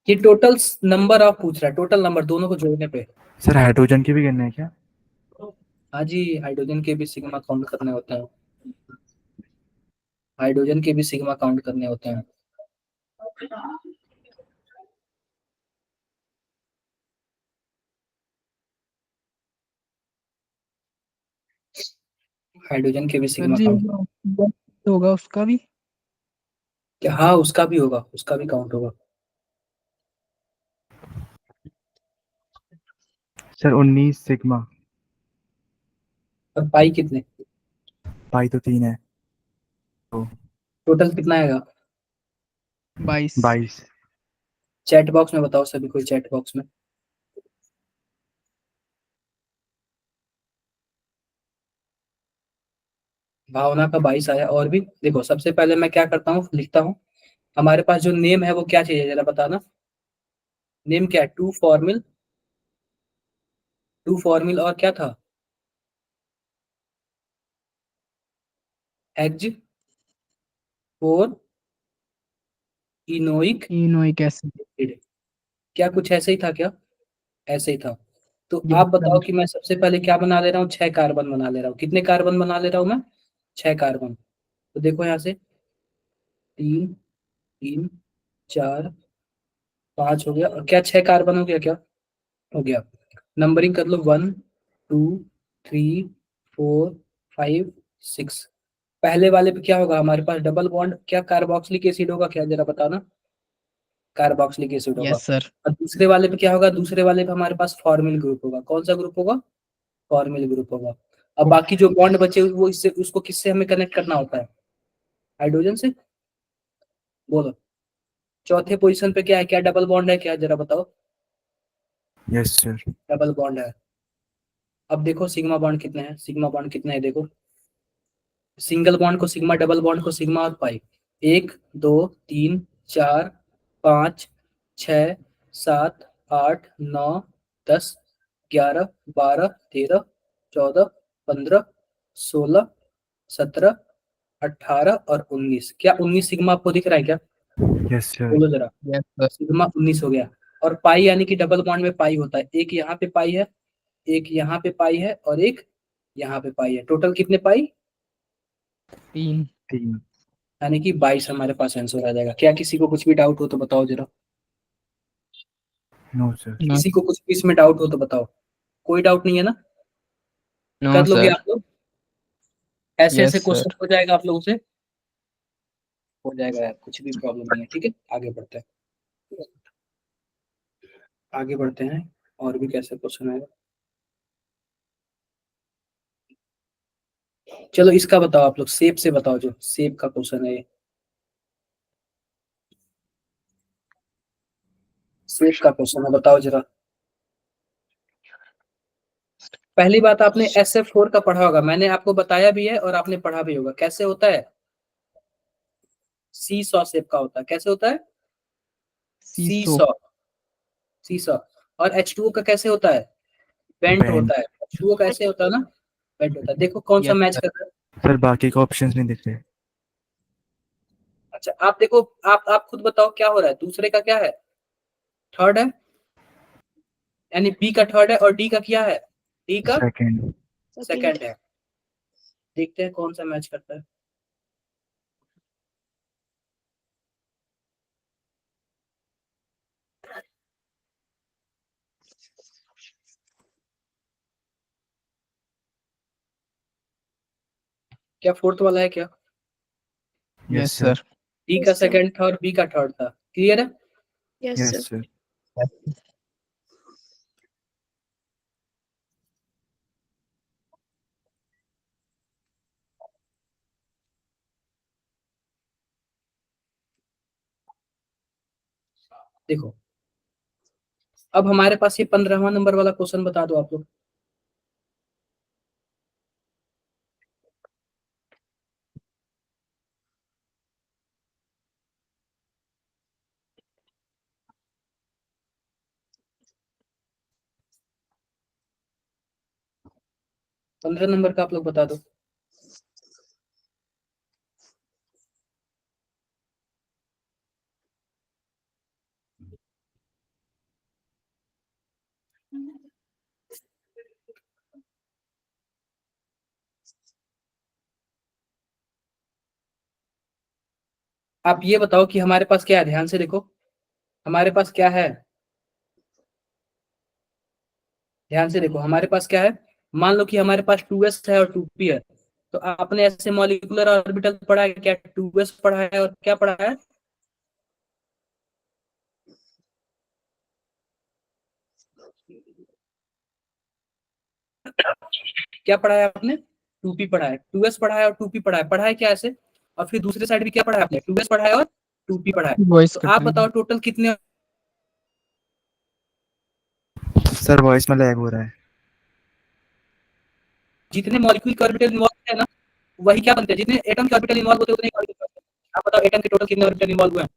ये टोटल नंबर ऑफ पूछ रहा है, टोटल नंबर दोनों को जोड़ने पे। सर हाइड्रोजन की भी करना है क्या? हाँ जी, हाइड्रोजन के भी सिग्मा काउंट करने होते हैं, हाइड्रोजन के भी सिग्मा काउंट करने होते हैं। हाइड्रोजन के भी सर सिग्मा जी काउंट, होगा उसका भी। हाँ उसका भी होगा, उसका भी काउंट होगा। Sir 19 sigma. और पाई कितने, पाई तो 3 है, तो टोटल कितना आएगा। 22। 22। चैट बॉक्स में बताओ सभी कोई, चैट बॉक्स में। भावना का 22 आया। और भी देखो, सबसे पहले मैं क्या करता हूँ, लिखता हूँ। हमारे पास जो नेम है वो क्या चाहिए जरा बताना, नेम क्या है, टू फॉर्मिल, टू फॉर्मिल और क्या था, एग्ज फोर इनोइक इनोइक एसिड। एसिड। क्या कुछ ऐसे ही था क्या, ऐसे ही था। तो यस आप बताओ सर। कि मैं सबसे पहले क्या बना ले रहा हूँ, 6 कार्बन बना ले रहा हूँ। कितने कार्बन बना ले रहा हूँ मैं, 6 कार्बन। तो देखो यहाँ से 3 3 4 5 हो गया, और क्या 6 कार्बन हो गया, क्या हो गया। नंबरिंग कर लो, 1 2 3 4 5 6। पहले वाले पे क्या होगा, हमारे पास डबल बॉन्ड, क्या कार्बोक्सिलिक एसिड होगा क्या, जरा बताना, कार्बोक्सिलिक एसिड होगा। Yes sir. और दूसरे वाले पे क्या होगा, दूसरे वाले पे हमारे पास फॉर्मिल ग्रुप होगा। कौन सा ग्रुप होगा, फॉर्मिल ग्रुप होगा। अब बाकी जो बॉन्ड बचे वो इससे, उसको किससे हमें कनेक्ट करना होता है, हाइड्रोजन से। बोलो, चौथे पोजीशन पे क्या है, क्या डबल बॉन्ड है क्या, जरा बताओ। Yes sir. डबल बॉन्ड है। अब देखो सिग्मा बॉन्ड कितने हैं, सिग्मा बॉन्ड कितने हैं देखो, सिंगल बॉन्ड को सिग्मा, डबल बॉन्ड को सिग्मा और पाई। 1 2 3 4 5 6 7 8 9 10 11 12 13 14 15 16 17 18 और 19। क्या 19 सिग्मा आपको दिख रहा है क्या, यस सर। बोलो जरा। Yes sir. सिग्मा 19 हो गया। और पाई यानी कि डबल बॉन्ड में पाई होता है, एक यहाँ पे पाई है, एक यहाँ पे पाई है, और एक यहाँ पे पाई है। टोटल कितने पाई, 3। 3। यानी कि 22 हमारे पास आंसर आ जाएगा। क्या किसी को कुछ भी डाउट हो तो बताओ जरा, नो सर। नो किसी को कुछ भी इसमें डाउट हो तो बताओ। कोई डाउट नहीं है ना, नो कर लोगे सर। आप लोग, ऐसे यस ऐसे सर। क्वेश्चन हो जाएगा आप लोगों से, हो जाएगा यार, कुछ भी प्रॉब्लम नहीं है। ठीक है, आगे बढ़ते हैं, आगे बढ़ते हैं। और भी कैसे क्वेश्चन आएगा, चलो इसका बताओ आप लोग, सेप से बताओ, जो सेप का क्वेश्चन है ये, सेप का क्वेश्चन है, बताओ जरा। पहली बात, आपने SF4 का पढ़ा होगा, मैंने आपको बताया भी है और आपने पढ़ा भी होगा। कैसे होता है, सी सॉ शेप का होता है। कैसे होता है, सी सीसो। सॉ, सी सॉ। और H2O का कैसे होता है, बेंट बैंड। होता है। H2O कैसे होता है ना, बेंट होता है। देखो कौन सा यस मैच सर। कर रहा है। सर बाकी के ऑप्शंस नहीं दिख रहे। अच्छा आप देखो, आप खुद बताओ क्या हो रहा है, दूसरे का क्या है, थर्ड है, यानी बी का थर्ड है, और डी का क्या है, डी का सेकंड। सेकंड है। देखते हैं कौन सा मैच करता है। क्या फोर्थ वाला है क्या? Yes sir. डी का सेकंड था और बी का थर्ड था, क्लियर है? Yes, yes sir. सर। देखो अब हमारे पास ये 15वां नंबर वाला क्वेश्चन बता दो आप लोग। पंद्रह नंबर का आप लोग बता दो। आप ये बताओ कि हमारे पास क्या है, ध्यान से देखो हमारे पास क्या है, ध्यान से देखो हमारे पास क्या है। मान लो कि हमारे पास 2s है और 2p है, तो आपने ऐसे मॉलिक्यूलर ऑर्बिटल पढ़ा है क्या? 2s पढ़ा है और क्या पढ़ा है? क्या पढ़ा है आपने? 2p पढ़ा है, 2s पढ़ा है और 2p पढ़ा है क्या ऐसे? और फिर दूसरे साइड भी क्या पढ़ा है आपने? 2s पढ़ा है और 2p पढ़ा है। वॉइस तो कट आप रही बताओ है। टोटल कितने? सर वॉइस में लैग हो रहा है। जितने मॉलिक्यूल के ऑर्बिटल इन्वॉल्व है ना, वही क्या बनते हैं, जितने एटम के ऑर्बिटल इन्वॉल्व होते हैं उतने ऑर्बिटल बनते हैं। आप बताओ एटम के टोटल कितने ऑर्बिटल इन्वॉल्व हुए हैं?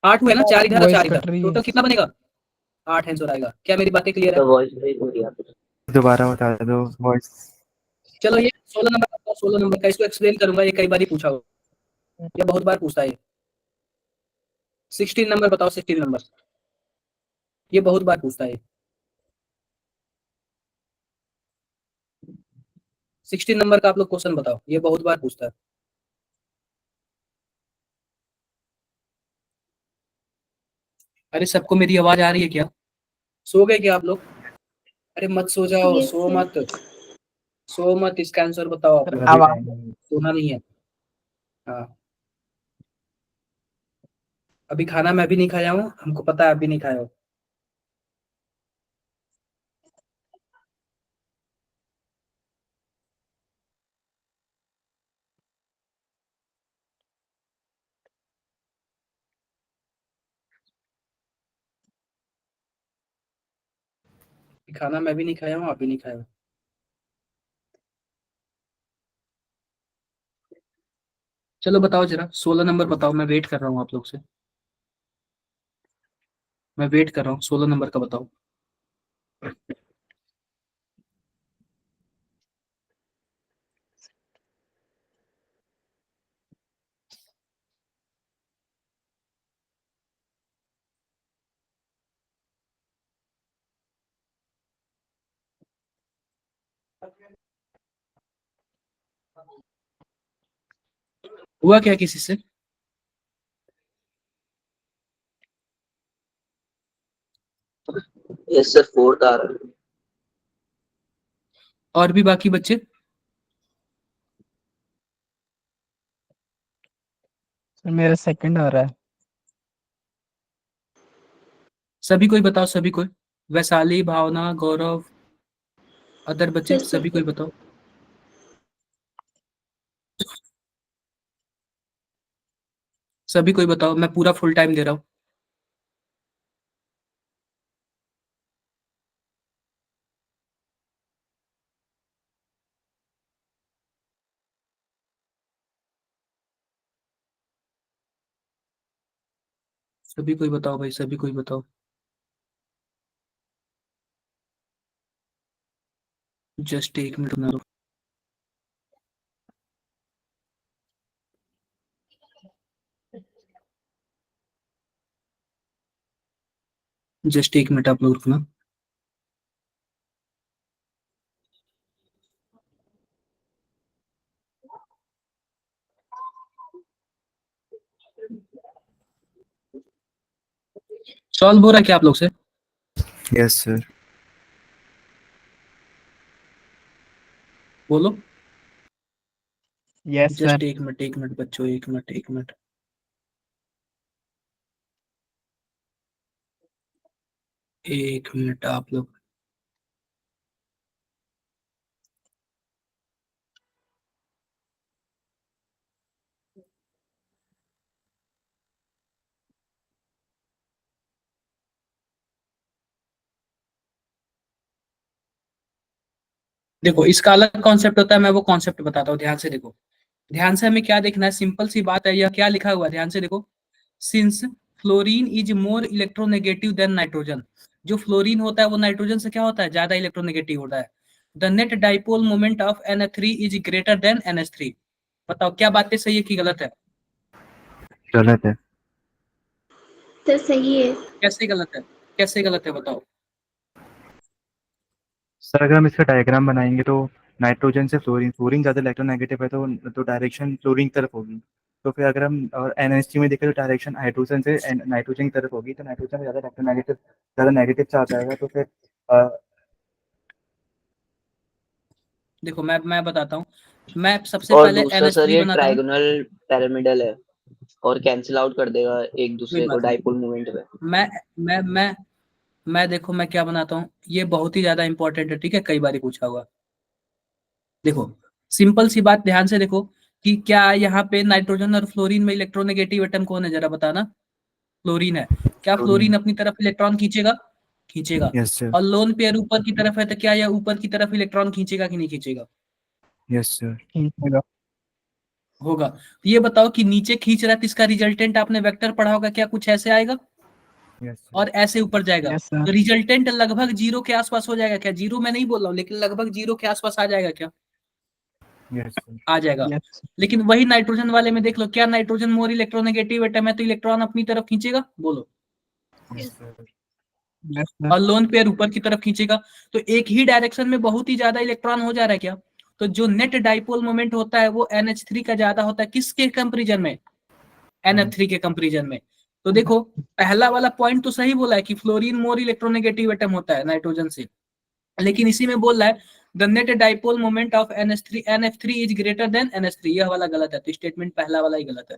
8 हुए ना, 4 इधर और वॉइस 4 इधर, कट रही है। टोटल कितना बनेगा? 8 आंसर आएगा। क्या मेरी बातें क्लियर है? दोबारा बता दो वॉइस। चलो ये 16 नंबर का, 16 नंबर का इसको एक्सप्लेन करूंगा, ये कई बार ही पूछा होगा, ये बहुत बार पूछता है ये। 16 नंबर बताओ, 16 नंबर ये बहुत बार पूछता है। 16 नंबर का आप लोग क्वेश्चन बताओ, ये बहुत बार पूछता है। अरे सबको मेरी आवाज आ रही है क्या? सो गए क्या आप लोग? अरे मत सो जाओ, Yes, सो sir. मत, सो मत, इसका आंसर बताओ आप सर लोग। अभी आवाज टाइम सोना नहीं है। हाँ अभी खाना मैं भी नहीं खाया हूँ, हमको पता है आप भी नहीं खाए हो। खाना मैं भी नहीं खाया हूँ, आप भी नहीं खाए हो। चलो बताओ जरा 16 नंबर बताओ, मैं वेट कर रहा हूँ आप लोग से, मैं वेट कर रहा हूँ, 16 नंबर का बताओ। हुआ क्या किसी से? यस सर, फोर्थ आ रहा है। और भी बाकी बच्चे? सर मेरा सेकंड आ रहा है। सभी कोई बताओ, सभी कोई, वैशाली, भावना, गौरव, अदर बच्चे, Sir, सभी कोई second. बताओ। सभी कोई बताओ, मैं पूरा फुल टाइम दे रहा हूँ। सभी कोई बताओ भाई, सभी कोई बताओ। जस्ट एक मिनट बना लो। जस्ट एक मिनट आप लोग रुकना। सॉल्व हो रहा है क्या आप लोग से? Yes sir. बोलो। Yes just sir. एक मिनट बच्चों, एक मिनट। एक मिनट आप लोग। देखो इसका अलग कॉन्सेप्ट होता है, मैं वो कॉन्सेप्ट बताता हूँ, ध्यान से देखो। ध्यान से हमें क्या देखना है, सिंपल सी बात है, यह क्या लिखा हुआ है ध्यान से देखो। Since fluorine is more electronegative than nitrogen, जो फ्लोरीन होता है वो नाइट्रोजन से क्या होता है, ज्यादा इलेक्ट्रोनेगेटिव होता है। The net dipole moment of NH3 is greater than NH3। बताओ क्या बातें सही है कि गलत है? गलत है। सर सही है। कैसे गलत है? कैसे गलत है बताओ। सर अगर हम इसका डायग्राम बनाएंगे तो नाइट्रोजन से फ्लोरीन, फ्लोरीन ज़्यादा इलेक्ट्रोनेगेटिव है तो डायरेक्शन फ्लोरीन की तरफ होगी। तो फिर अगर हम NH3 में देखें तो डायरेक्शन हाइड्रोजन से नाइट्रोजन की तरफ होगी, तो नाइट्रोजन ज़्यादा इलेक्ट्रोनेगेटिव, ज़्यादा नेगेटिव चार्ज आएगा। तो फिर देखो मैं बताता हूँ। मैं सबसे और पहले दूसरा सर NH3 ये बनाता हूँ। ट्रायगोनल पिरामिडल है और कैंसिल आउट कर देगा एक कोई दूसरे को बात नहीं। डाइपोल मोमेंट पे। मैं देखो मैं क्या बनाता हूँ, ये बहुत ही ज्यादा इंपॉर्टेंट है, ठीक है, कई बार पूछा हुआ। देखो सिंपल सी बात, ध्यान से देखो कि क्या यहाँ पे नाइट्रोजन और फ्लोरीन में इलेक्ट्रोनेगेटिव एटम कौन है, जरा बताना। फ्लोरीन है। क्या फ्लोरीन फ्लोरीन। अपनी तरफ इलेक्ट्रॉन खींचेगा? खींचेगा। Yes sir. और लोन पेयर ऊपर की तरफ है, तो क्या यह ऊपर की तरफ इलेक्ट्रॉन खींचेगा कि नहीं खींचेगा? Yes sir. खींचेगा। होगा। तो ये बताओ कि नीचे खींच रहा है तो इसका रिजल्टेंट आपने वेक्टर पढ़ा होगा, क्या कुछ ऐसे आएगा यस सर। और ऐसे ऊपर जाएगा। Yes sir. तो रिजल्टेंट लगभग जीरो के आसपास हो जाएगा क्या? जीरो मैं नहीं बोल रहा हूँ, लेकिन लगभग जीरो के आसपास आ जाएगा क्या? Yes sir. आ जाएगा। यस। लेकिन वही नाइट्रोजन वाले में देख लो, क्या नाइट्रोजन मोर इलेक्ट्रोनेगेटिव एटम है तो इलेक्ट्रॉन अपनी तरफ खींचेगा, बोलो। Yes sir. Yes sir. और लोन पेयर ऊपर की तरफ खींचेगा। तो एक ही डायरेक्शन में बहुत ही ज्यादा इलेक्ट्रॉन हो जा रहा है क्या? तो जो नेट डाइपोल मोमेंट होता है वो NH3 का ज्यादा होता है, किसके कंपेरिजन में? NH3 के कंपेरिजन में। तो देखो पहला वाला पॉइंट तो सही बोला है कि फ्लोरीन मोर इलेक्ट्रोनेगेटिव एटम होता है नाइट्रोजन से, लेकिन इसी में बोल रहा है the net dipole moment of NH3 is greater than NH3, यह वाला गलत है। तो स्टेटमेंट पहला वाला ही गलत है।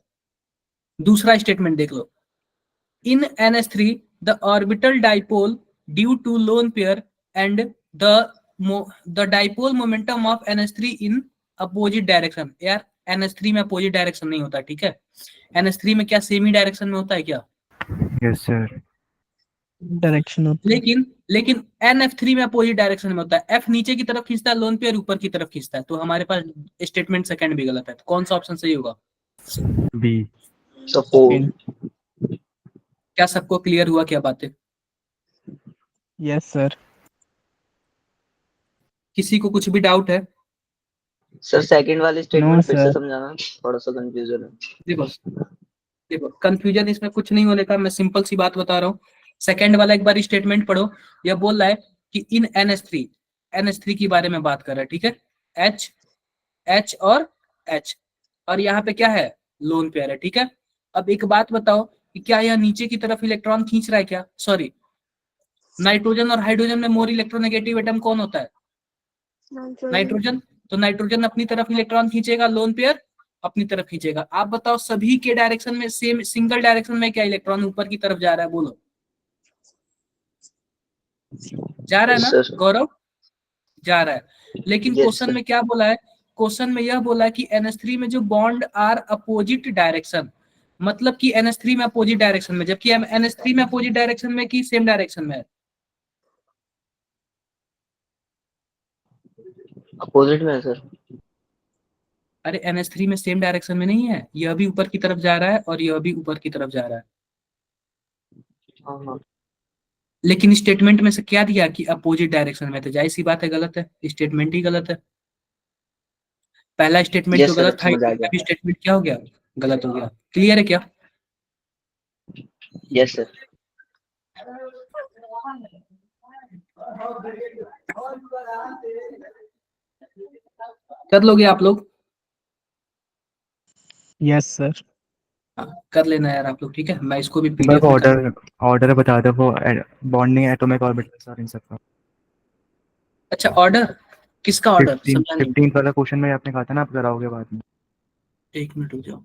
दूसरा स्टेटमेंट देख लो। In NH3, the orbital dipole due to lone pair and the dipole momentum of NH3 in opposite direction। यार NH3 में अपोजिट डायरेक्शन नहीं होता, ठीक है। NH3 में क्या सेमी डायरेक्शन में होता है क्या? Yes sir. डायरेक्शन होता है। लेकिन NF3 में अपोजिट डायरेक्शन में होता है। F नीचे की तरफ खींचता है, लोन पेयर ऊपर की तरफ खींचता है। तो हमारे पास स्टेटमेंट सेकंड भी गलत है। तो कौन सा ऑप्शन सही होगा? बी। सपोर्ट। क्या सबको क्लियर हुआ क्या बातें? Yes sir. किसी को कुछ भी डाउट है? सर सेकंड वाली नो स्टेटमेंट फिर से सर। समझाना, थोड़ा सा कंफ्यूजन है। देखो देखो कंफ्यूजन इसमें कुछ नहीं होने का, मैं सिंपल सी बात बता रहा हूँ। सेकंड वाला एक बार स्टेटमेंट पढ़ो। यह बोल रहा है कि इन NH3 की बारे में बात कर रहा है, ठीक है। H H और H, और यहाँ पे क्या है, लोन पेयर है, ठीक है। अब एक बात बताओ कि क्या यह नीचे की तरफ इलेक्ट्रॉन खींच रहा है क्या? सॉरी, नाइट्रोजन और हाइड्रोजन में मोर इलेक्ट्रोनेगेटिव एटम कौन होता है? नाइट्रोजन। तो नाइट्रोजन अपनी तरफ इलेक्ट्रॉन खींचेगा, लोन पेयर अपनी तरफ खींचेगा। आप बताओ सभी के डायरेक्शन में सेम सिंगल डायरेक्शन में क्या इलेक्ट्रॉन ऊपर की तरफ जा रहा है, बोलो। जा रहा है ना सर गौरव? जा रहा है। लेकिन यस क्वेश्चन सर। में क्या बोला है? क्वेश्चन में यह बोला है कि NH3 में जो बॉन्ड आर अपोजिट डायरेक्शन, मतलब कि NH3 में अपोजिट डायरेक्शन में, जबकि NH3 में अपोजिट डायरेक्शन में कि सेम डायरेक्शन में है? अपोजिट में है सर। अरे NH3 में सेम डायरेक्शन में नहीं है, यह भी ऊपर की तरफ जा रहा है और यह भी ऊपर की तरफ जा रहा है। हाँ हाँ। लेकिन स्टेटमेंट में से क्या दिया कि अपोजिट डायरेक्शन में, तो जाहिर सी बात है गलत है, स्टेटमेंट ही गलत है। पहला स्टेटमेंट तो यस सर, गलत अब था ही, समझ आ गया। अभी स्टेटमेंट क्या हो गया, गलत हो गया। क्लियर है क्या? Yes sir. कर लोगे आप लोग? Yes sir. हाँ, कर लेना यार आप लोग, ठीक है। मैं इसको भी बस PDF में कर। ऑर्डर बता दो वो बॉन्डिंग एटॉमिक ऑर्बिटल्स और इन सब का। अच्छा ऑर्डर, किसका ऑर्डर? समझा नहीं। 15 वाला क्वेश्चन में आपने कहा था ना आप कराओगे बाद में। एक मिनट रुक जाओ।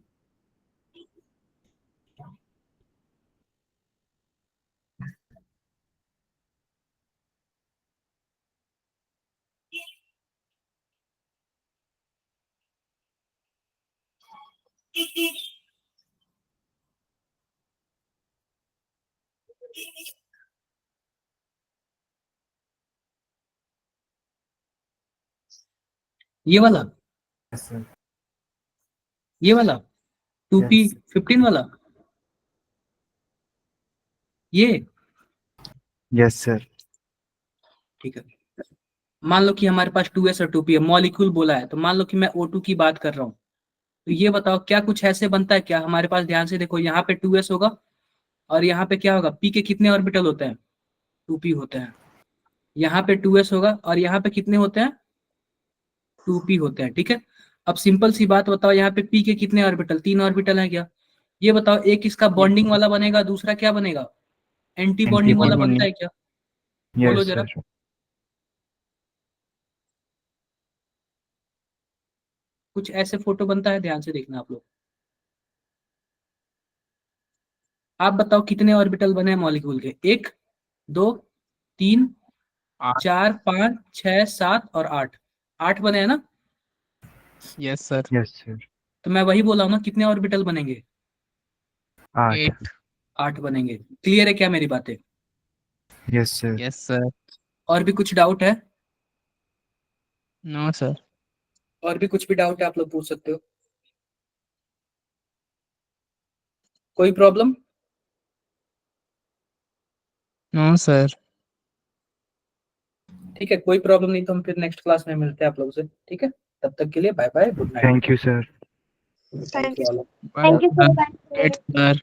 ये वाला, यस सर। ये वाला 2p Yes. 15 वाला, ये यस सर। ठीक है। मान लो कि हमारे पास 2s और 2p है, मॉलिक्यूल बोला है, तो मान लो कि मैं O2 की बात कर रहा हूँ, तो ये बताओ क्या कुछ ऐसे बनता है क्या हमारे पास? ध्यान से देखो, यहाँ पे 2s होगा और यहाँ पे क्या होगा? p के कितने ऑर्बिटल होते हैं? 2p होते हैं। यहाँ पे 2s होगा और यहाँ पे कितने होते हैं? 2p होते हैं, ठीक है। अब सिंपल सी बात बताओ, यहाँ पे p के कितने ऑर्बिटल? 3 ऑर्बिटल है क्या? ये बताओ, एक इसका बॉन्डिंग वाला बनेगा, दूसरा क्या बनेगा? एंटी बॉन्डिंग वाला बनता है क्या? बोलो यस जरा। सर। कुछ ऐसे फोटो बनता है, ध्यान से देखना आप लोग। आप बताओ कितने ऑर्बिटल बने हैं मॉलिक्यूल के? 1 2 3 4 5 6 7 और 8। 8 बने हैं ना? Yes sir. Yes sir. तो मैं वही बोला हूं ना, कितने ऑर्बिटल बनेंगे? 8। 8 बनेंगे। क्लियर है क्या मेरी बातें? Yes sir. Yes sir. और भी कुछ डाउट है? No sir. और भी कुछ भी डाउट है आप लोग पूछ सकते हो। कोई प्रॉब्लम? No sir. ठीक है, कोई प्रॉब्लम नहीं तो हम फिर नेक्स्ट क्लास में मिलते हैं आप लोगों से, ठीक है। तब तक के लिए bye bye, good night. Thank you sir. Thank you. Thank you so much. Sir.